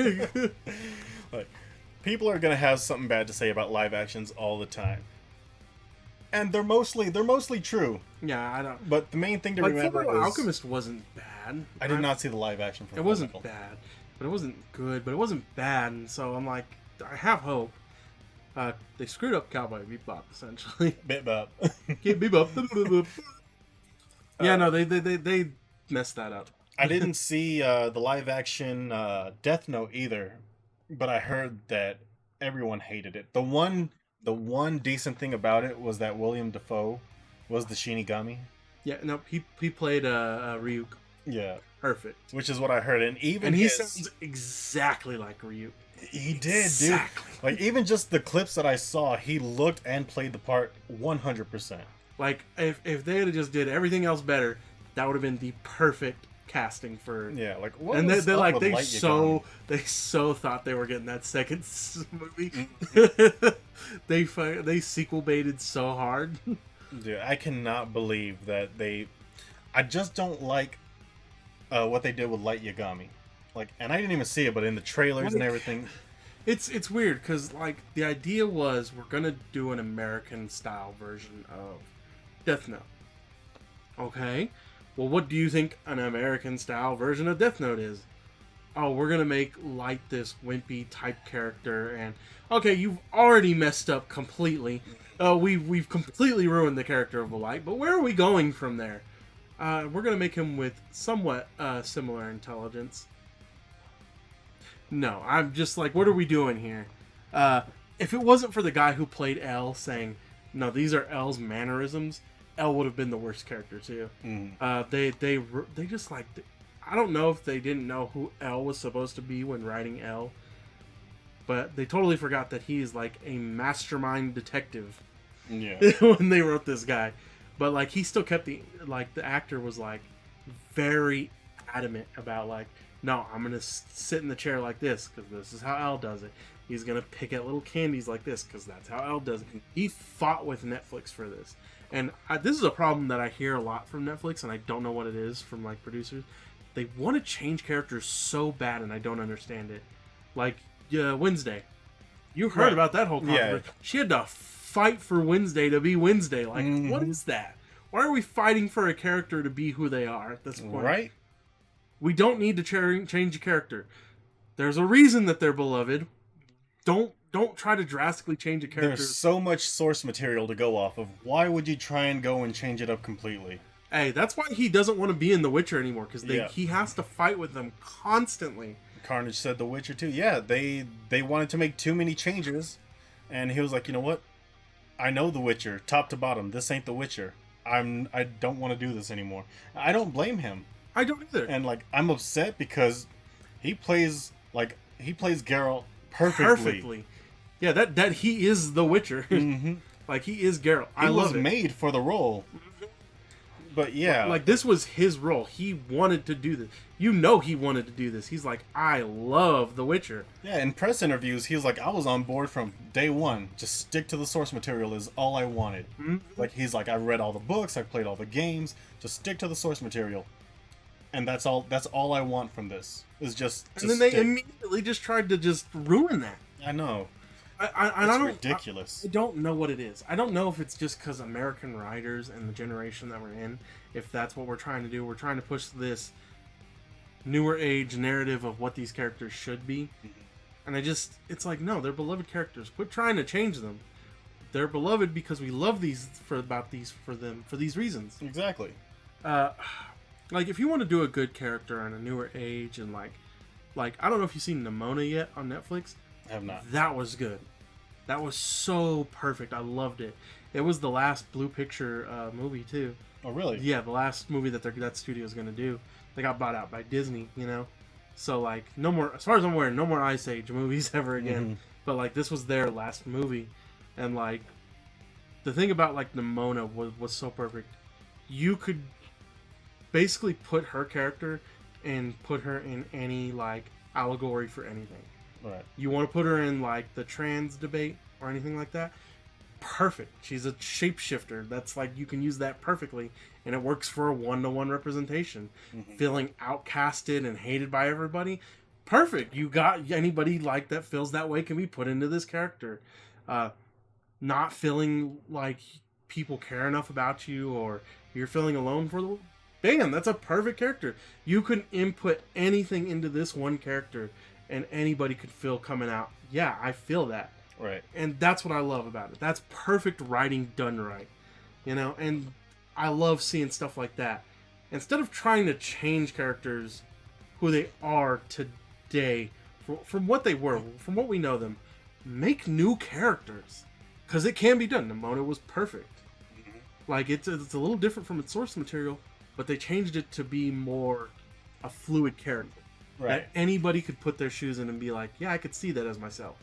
Like people are gonna have something bad to say about live actions all the time. And they're mostly true. Yeah, I don't. But the main thing to remember is Alchemist wasn't bad. I did not see the live action. It wasn't bad, but it wasn't good. But it wasn't bad, and so I'm like, I have hope. They screwed up Cowboy Bebop essentially. Bebop. Bebop. Yeah, no, they messed that up. I didn't see the live action Death Note either, but I heard that everyone hated it. The one decent thing about it was that William Dafoe was the Shinigami. Yeah, no, he played Ryuk. Yeah, perfect. Which is what I heard, and he sounds exactly like Ryuk. He did, dude. Like even just the clips that I saw, he looked and played the part 100%. Like if they had just did everything else better, that would have been the perfect casting for. Yeah, like what? And they're like they so thought they were getting that second movie. They sequel baited so hard. Dude, I cannot believe that I just don't like what they did with Light Yagami. Like, and I didn't even see it, but in the trailers and everything. It's weird because like the idea was we're gonna do an American style version of Death Note. Okay, well, what do you think an American style version of Death Note is? Oh, we're gonna make Light this wimpy type character, and okay, you've already messed up completely. We've completely ruined the character of Light, but where are we going from there? We're gonna make him with somewhat similar intelligence. No, I'm just like, what are we doing here? If it wasn't for the guy who played L saying, no, these are L's mannerisms, L would have been the worst character too. They just like, I don't know if they didn't know who L was supposed to be when writing L, but they totally forgot that he's like a mastermind detective. Yeah. When they wrote this guy, but like he still kept the actor was like very adamant about like, no, I'm gonna sit in the chair like this because this is how L does it. He's gonna pick at little candies like this because that's how L does it. He fought with Netflix for this, and this is a problem that I hear a lot from Netflix, and I don't know what it is from like producers. They want to change characters so bad, and I don't understand it. Like Wednesday, you heard about that whole controversy. Yeah. She had to fight for Wednesday to be Wednesday. Like, Mhm. what is that? Why are we fighting for a character to be who they are at this point? Right? We don't need to change a character. There's a reason that they're beloved. Don't try to drastically change a character. There's so much source material to go off of. Why would you try and go and change it up completely? Hey, that's why he doesn't want to be in The Witcher anymore, because Yeah. he has to fight with them constantly. Carnage said The Witcher 2. Yeah, they wanted to make too many changes, and he was like, you know what? I know The Witcher, top to bottom. This ain't The Witcher. I don't want to do this anymore. I don't blame him. I don't either. And like I'm upset because he plays Geralt perfectly. Perfectly. Yeah, that he is The Witcher. Mm-hmm. Like, he is Geralt. He I was love it. made for the role. But yeah, Like, this was his role. He wanted to do this. You know he wanted to do this. He's like, I love The Witcher. yeah. In press interviews, he was like, I was on board from day one. Just stick to the source material is all I wanted. Mm-hmm. Like he's like, I read all the books, I played all the games. Just stick to the source material, and that's all. That's all I want from this. Is just. And then they immediately just tried to just ruin that. I know. I It's don't, ridiculous. I don't know what it is. I don't know if it's just because American writers and the generation that we're in, if that's what we're trying to do. We're trying to push this newer age narrative of what these characters should be. And it's like, no, they're beloved characters. Quit trying to change them. They're beloved because we love these for these reasons. Exactly. Like, if you want to do a good character on a newer age, and like I don't know if you've seen Nimona yet on Netflix. I have not. That was good. That was so perfect. I loved it. It was the last Blue Picture movie too. Oh really? Yeah, the last movie that studio is gonna do. They got bought out by Disney, you know. So like, no more. As far as I'm aware, no more Ice Age movies ever again. Mm-hmm. But like, this was their last movie, and like, the thing about like Nimona was so perfect. You could basically put her character and put her in any like allegory for anything. Right. You want to put her in like the trans debate or anything like that? Perfect. She's a shapeshifter. That's like, you can use that perfectly, and it works for a one-to-one representation. Mm-hmm. Feeling outcasted and hated by everybody, perfect. You got anybody like that feels that way can be put into this character. Not feeling like people care enough about you, or you're feeling alone for the. Bam, that's a perfect character. You can input anything into this one character, and anybody could feel coming out, yeah, I feel that. Right. And that's what I love about it. That's perfect writing done right. You know, and I love seeing stuff like that. Instead of trying to change characters who they are today from what they were, from what we know them, make new characters. Because it can be done. Nimona was perfect. Like, it's a little different from its source material, but they changed it to be more a fluid character. Right. That anybody could put their shoes in and be like, yeah, I could see that as myself.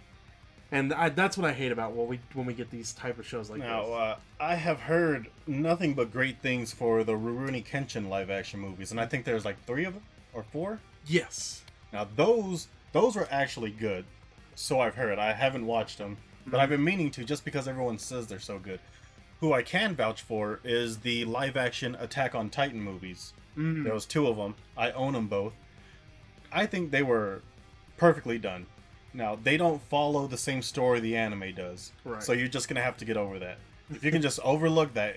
And that's what I hate about when we get these type of shows like this. Now, I have heard nothing but great things for the Rurouni Kenshin live action movies, and I think there's like 3 of them or 4. Yes. Now those are actually good. So I've heard. I haven't watched them, but I've been meaning to, just because everyone says they're so good. Who I can vouch for is the live action Attack on Titan movies. Mm. There was 2 of them. I own them both. I think they were perfectly done. Now, they don't follow the same story the anime does. Right. So you're just going to have to get over that. If you can just overlook that,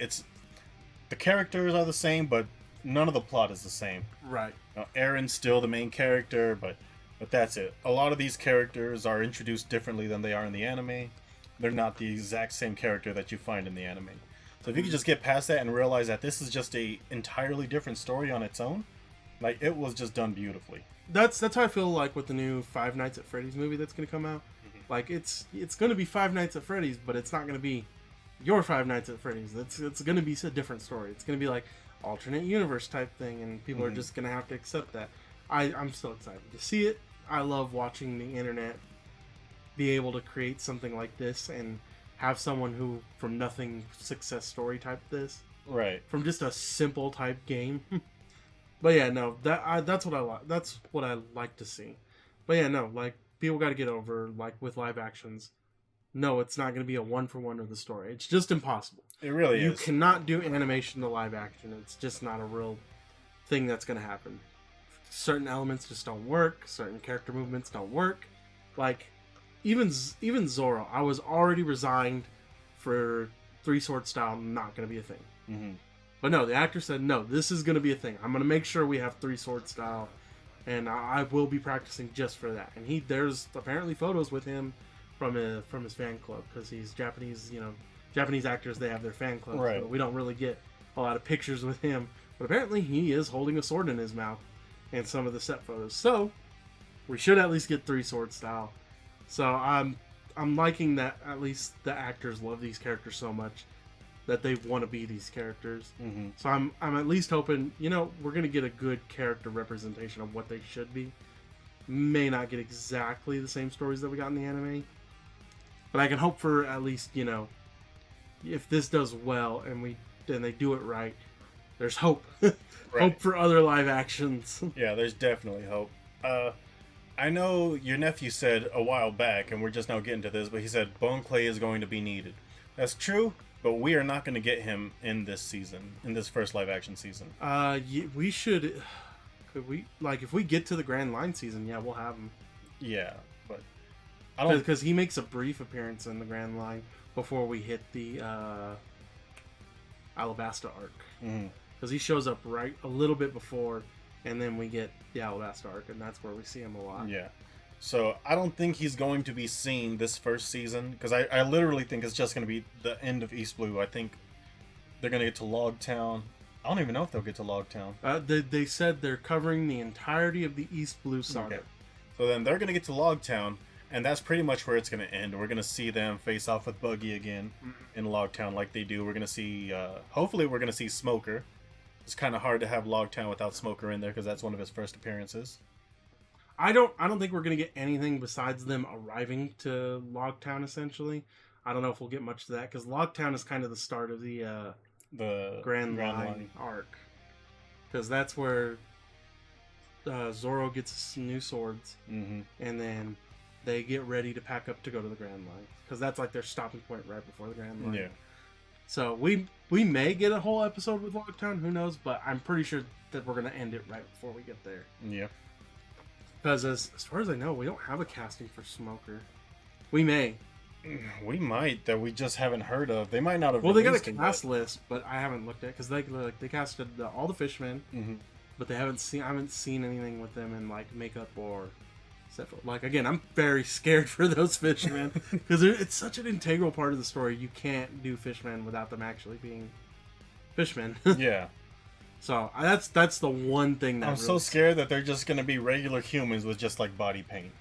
the characters are the same, but none of the plot is the same. Right. Now, Aaron's still the main character, but that's it. A lot of these characters are introduced differently than they are in the anime. They're not the exact same character that you find in the anime. So if you could just get past that and realize that this is just a entirely different story on its own, like, it was just done beautifully. That's how I feel like with the new Five Nights at Freddy's movie that's going to come out. Mm-hmm. Like, it's going to be Five Nights at Freddy's, but it's not going to be your Five Nights at Freddy's. It's going to be a different story. It's going to be like alternate universe type thing, and people are just going to have to accept that. I'm so excited to see it. I love watching the internet be able to create something like this and have someone who, from nothing, success story type this. Right. From just a simple type game. But yeah, no, that's what I like. That's what I like to see. But yeah, no, like, people got to get over, like, with live actions. No, it's not going to be a 1-for-1 of the story. It's just impossible. It really You is. cannot do animation to live action. It's just not a real thing that's going to happen. Certain elements just don't work. Certain character movements don't work. Like, even Zoro, I was already resigned for three sword style not going to be a thing. Mm-hmm. But no, the actor said, no, this is going to be a thing. I'm going to make sure we have three sword style, and I will be practicing just for that. And there's apparently photos with him from his fan club, because he's Japanese. Japanese actors, they have their fan club, right? So we don't really get a lot of pictures with him. But apparently, he is holding a sword in his mouth in some of the set photos. So we should at least get three sword style. So I'm liking that at least the actors love these characters so much that they want to be these characters. Mm-hmm. So I'm at least hoping, we're going to get a good character representation of what they should be. May not get exactly the same stories that we got in the anime, but I can hope for at least, if this does well and they do it right, there's hope. Right. Hope for other live actions. Yeah, there's definitely hope. I know your nephew said a while back, and we're just now getting to this, but he said Bone Clay is going to be needed. That's true, but we are not going to get him in this season, in this first live action season. We should. Could we, if we get to the Grand Line season, yeah, we'll have him. Yeah, but I don't, because he makes a brief appearance in the Grand Line before we hit the Alabasta arc. Because he shows up right a little bit before, and then we get the Alabasta arc, and that's where we see him a lot. Yeah. So I don't think he's going to be seen this first season, because I literally think it's just going to be the end of East Blue. I think they're going to get to Logtown. I don't even know if they'll get to Logtown. They said they're covering the entirety of the East Blue saga. Okay. So then they're going to get to Logtown, and that's pretty much where it's going to end. We're going to see them face off with Buggy again in Logtown like they do. We're going to see, hopefully we're going to see Smoker. It's kind of hard to have Logtown without Smoker in there, because that's one of his first appearances. I don't think we're going to get anything besides them arriving to Logtown, essentially. I don't know if we'll get much to that, because Logtown is kind of the start of the Grand Line arc. Because that's where Zoro gets his new swords, and then they get ready to pack up to go to the Grand Line. Because that's their stopping point right before the Grand Line. Yeah. So we may get a whole episode with Logtown, who knows, but I'm pretty sure that we're going to end it right before we get there. Yeah. Because as far as I know, we don't have a casting for Smoker. We may. We might, that we just haven't heard of. They might not have. Well, they got a cast list, but I haven't looked at it, because they casted all the fishmen, but I haven't seen anything with them in makeup or set. Again, I'm very scared for those fishmen, because it's such an integral part of the story. You can't do fishmen without them actually being fishmen. Yeah. So that's the one thing that I'm so scared that they're just gonna be regular humans with just body paint.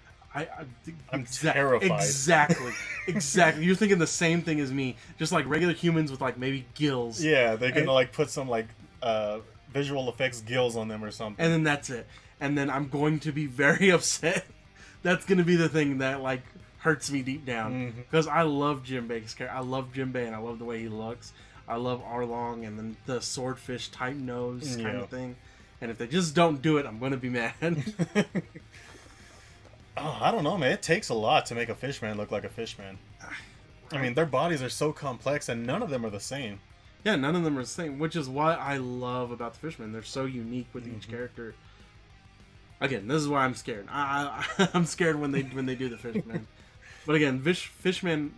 I'm terrified. Exactly. You're thinking the same thing as me. Just regular humans with maybe gills. Yeah, they're gonna put some visual effects gills on them or something. And then that's it. And then I'm going to be very upset. That's gonna be the thing that hurts me deep down, because I love Jinbei's character. I love Jinbei, and I love the way he looks. I love Arlong and then the swordfish type nose kind of thing. And if they just don't do it, I'm gonna be mad. Oh, I don't know, man. It takes a lot to make a fishman look like a fishman. I mean, their bodies are so complex, and none of them are the same. Yeah, none of them are the same, which is what I love about the fishmen. They're so unique with each character. Again, this is why I'm scared. I'm scared when they do the fishmen. But again, fishmen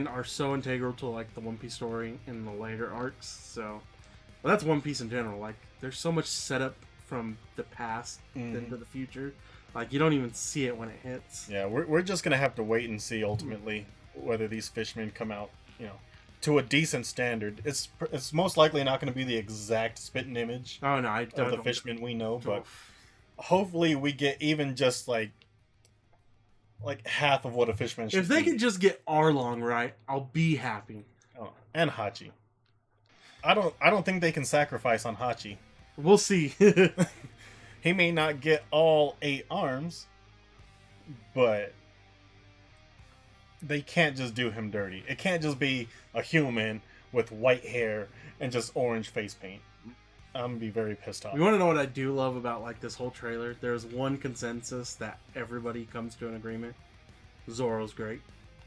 are so integral to the One Piece story in the later arcs. So, well, that's One Piece in general. There's so much setup from the past into the future. You don't even see it when it hits. Yeah, we're just gonna have to wait and see ultimately whether these fishmen come out, to a decent standard. It's most likely not going to be the exact spitting image. Oh no, I don't of the fishmen we know, but hopefully we get even just half of what a fishman should be. If they could just get Arlong right, I'll be happy. Oh, and Hachi. I don't think they can sacrifice on Hachi. We'll see. He may not get all 8 arms, but they can't just do him dirty. It can't just be a human with white hair and just orange face paint. I'm gonna be very pissed off. You want to know what I do love about this whole trailer? There's one consensus that everybody comes to an agreement. Zoro's great.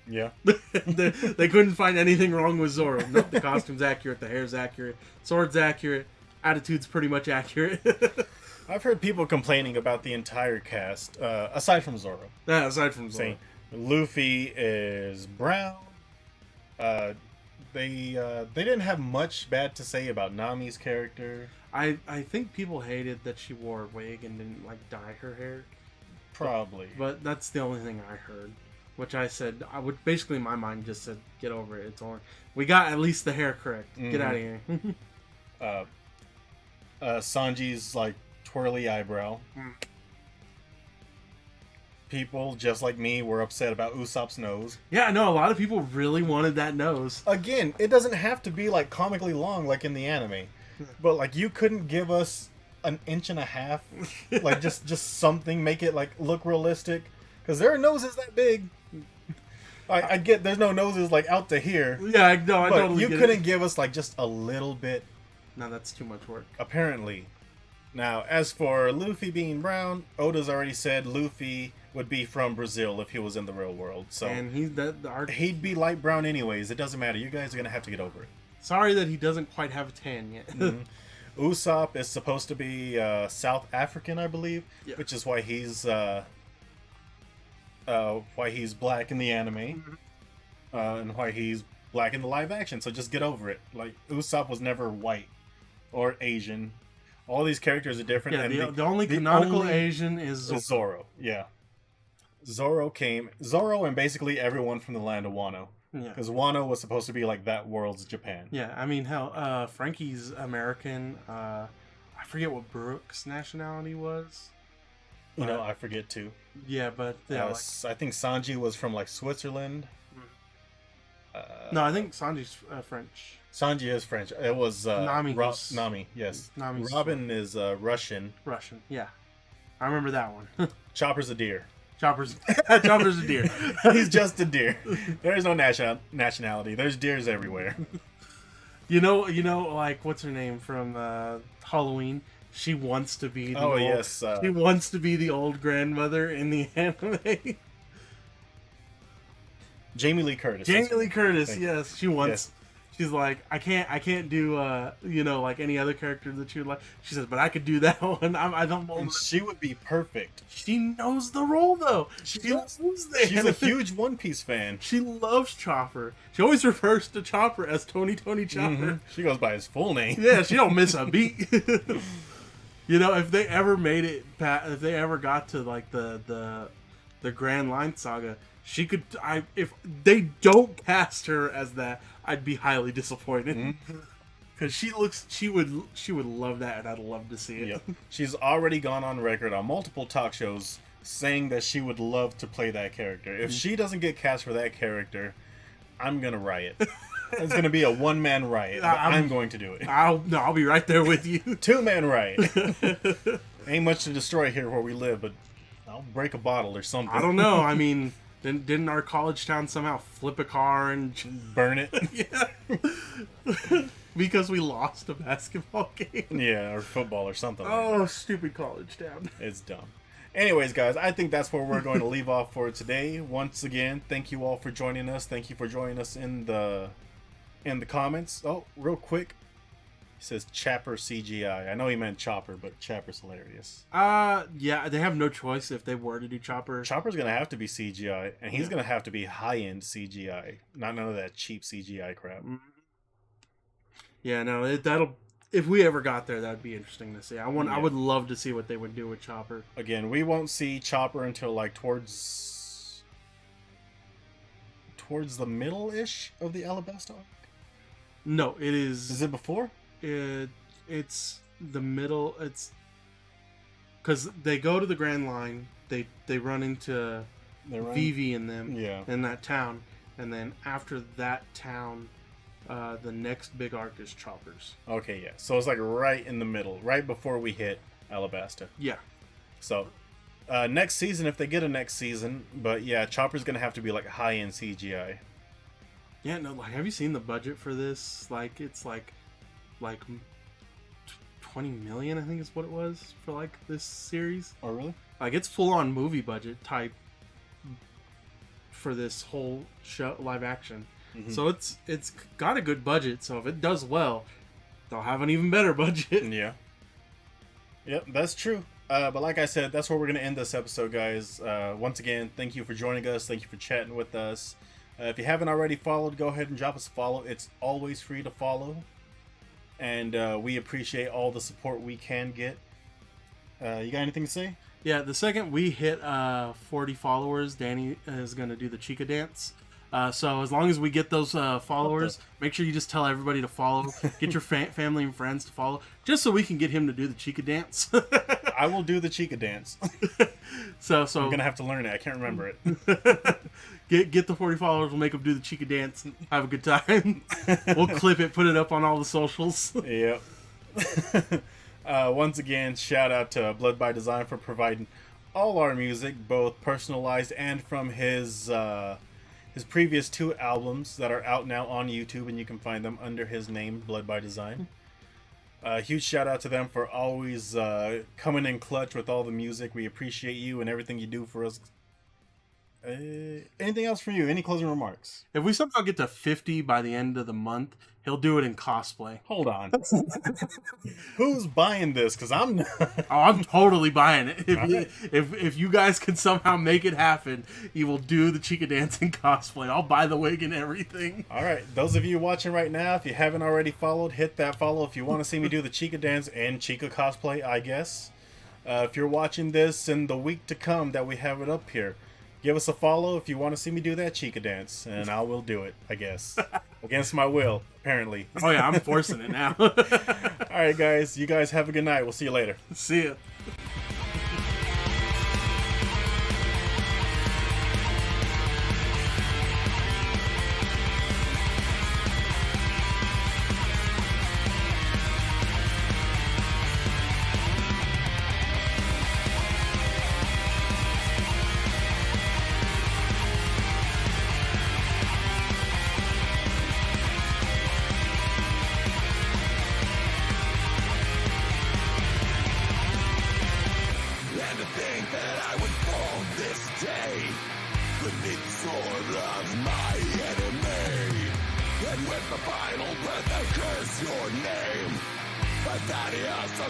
Yeah. they couldn't find anything wrong with Zoro. Nope, the costume's accurate, the hair's accurate, sword's accurate, attitude's pretty much accurate. I've heard people complaining about the entire cast, aside from Zoro. Yeah, aside from Zoro. Saying, Luffy is brown. Uh, they didn't have much bad to say about Nami's character. I think people hated that she wore a wig and didn't like dye her hair. Probably. But that's the only thing I heard. Which I said, I would basically, my mind just said, get over it. It's only, we got at least the hair correct. Get out of here. Sanji's like twirly eyebrow. People just like me were upset about Usopp's nose. Yeah, no, a lot of people really wanted that nose. Again, it doesn't have to be like comically long like in the anime, but like you couldn't give us an inch and a half, like just something, make it like look realistic, because there are noses that big. I get there's no noses like out to here. Yeah, no, I but totally you get couldn't it. give us like just a little bit. No, that's too much work. Apparently. Now, as for Luffy being brown, Oda's already said Luffy would be from Brazil if he was in the real world. So And he's that. he'd be light brown anyways. It doesn't matter. You guys are gonna have to get over it. Sorry that he doesn't quite have a tan yet. Usopp is supposed to be South African, I believe, Yeah. which is why he's black in the anime, and why he's black in the live action. So just get over it. Like Usopp was never white or Asian. All these characters are different. Yeah, and the only canonical only Asian is Zoro. Yeah, Zoro and basically everyone from the land of Wano. Yeah. Because Wano was supposed to be like that world's Japan. Yeah, I mean, hell, Frankie's American. I forget what Brooke's nationality was. You know, I forget too. Yeah, but yeah, I think Sanji was from like Switzerland. no, I think Sanji's French. Sanji is French. It was Nami. Nami, yes. Nami's Robin is Russian. Russian. Yeah, I remember that one. Chopper's a deer. Chopper's a deer. He's just a deer. There is no nationality. There's deers everywhere. You know, like what's her name from Halloween? She wants to be. Yes. She wants to be the old grandmother in the anime. Jamie Lee Curtis. Jamie Lee Curtis. Thank you. Yes, she wants. Yes. She's like, I can't do, like any other character that you would like. She says, but I could do that one. I don't. And she would be perfect. She knows the role though. She does. knows that. She's a huge One Piece fan. She loves Chopper. She always refers to Chopper as Tony Chopper. Mm-hmm. She goes by his full name. Yeah, she don't miss a beat. You know, if they ever made it, if they ever got to like the Grand Line Saga, she could. If they don't cast her as that, I'd be highly disappointed. Because she would love that, and I'd love to see it. Yep. She's already gone on record on multiple talk shows saying that she would love to play that character. If she doesn't get cast for that character, I'm gonna riot. It's gonna be a one-man riot. I'm going to do it. I'll be right there with you. Two-man riot. Ain't much to destroy here where we live, but I'll break a bottle or something. I don't know. I mean, didn't our college town somehow flip a car and burn it? Yeah. Because we lost a basketball game. Yeah, or football or something. Oh, stupid college town. It's dumb. Anyways, guys, I think that's where we're going to leave off for today. Once again, thank you all for joining us. Thank you for joining us in the comments. Oh, real quick. He says Chopper CGI. I know he meant Chopper, but Chopper's hilarious. Yeah, they have no choice if they were to do Chopper. Chopper's going to have to be CGI, and he's going to have to be high-end CGI. Not none of that cheap CGI crap. Yeah, no, that'll... If we ever got there, that'd be interesting to see. I would love to see what they would do with Chopper. Again, we won't see Chopper until like towards the middle-ish of the Alabasta arc. No, it is. Is it before? It's the middle. It's because they go to the Grand Line. They run into Vivi and them in that town, and then after that town, the next big arc is Chopper's. Okay, yeah. So it's like right in the middle, right before we hit Alabasta. Yeah. So next season, if they get a next season, but yeah, Chopper's gonna have to be like high-end CGI. Yeah, no. Like, have you seen the budget for this? Like, it's like 20 million, I think is what it was for like this series. Oh, really? Like, it's full-on movie budget type for this whole show, live action. Mm-hmm. So it's got a good budget. So if it does well, they'll have an even better budget. Yeah. Yep, that's true. But like I said, that's where we're going to end this episode, guys. Once again, thank you for joining us. Thank you for chatting with us. If you haven't already followed, go ahead and drop us a follow. It's always free to follow. And we appreciate all the support we can get. You got anything to say? Yeah, the second we hit 40 followers, Danny is going to do the Chica dance. So as long as we get those followers, make sure you just tell everybody to follow. Get your family and friends to follow, just so we can get him to do the Chica dance. I will do the Chica dance. So I'm gonna have to learn it. I can't remember it. Get the 40 followers. We'll make them do the Chica dance. And have a good time. We'll clip it, put it up on all the socials. Yep. Once again, shout out to Blood by Design for providing all our music, both personalized and from his previous 2 albums that are out now on YouTube, and you can find them under his name, Blood by Design. Huge shout out to them for always coming in clutch with all the music. We appreciate you and everything you do for us. Anything else from you? Any closing remarks? If we somehow get to 50 by the end of the month, he'll do it in cosplay. Hold on. Who's buying this? Because I'm not. Oh, I'm totally buying it. If you guys can somehow make it happen, he will do the Chica dance in cosplay. I'll buy the wig and everything. All right. Those of you watching right now, if you haven't already followed, hit that follow if you want to see me do the Chica dance and Chica cosplay, I guess. If you're watching this in the week to come that we have it up here, give us a follow if you want to see me do that Chica dance, and I will do it, I guess. Against my will, apparently. Oh, yeah, I'm forcing it now. All right, guys. You guys have a good night. We'll see you later. See ya. Thaddeus, the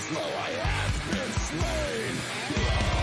slow I have been slain.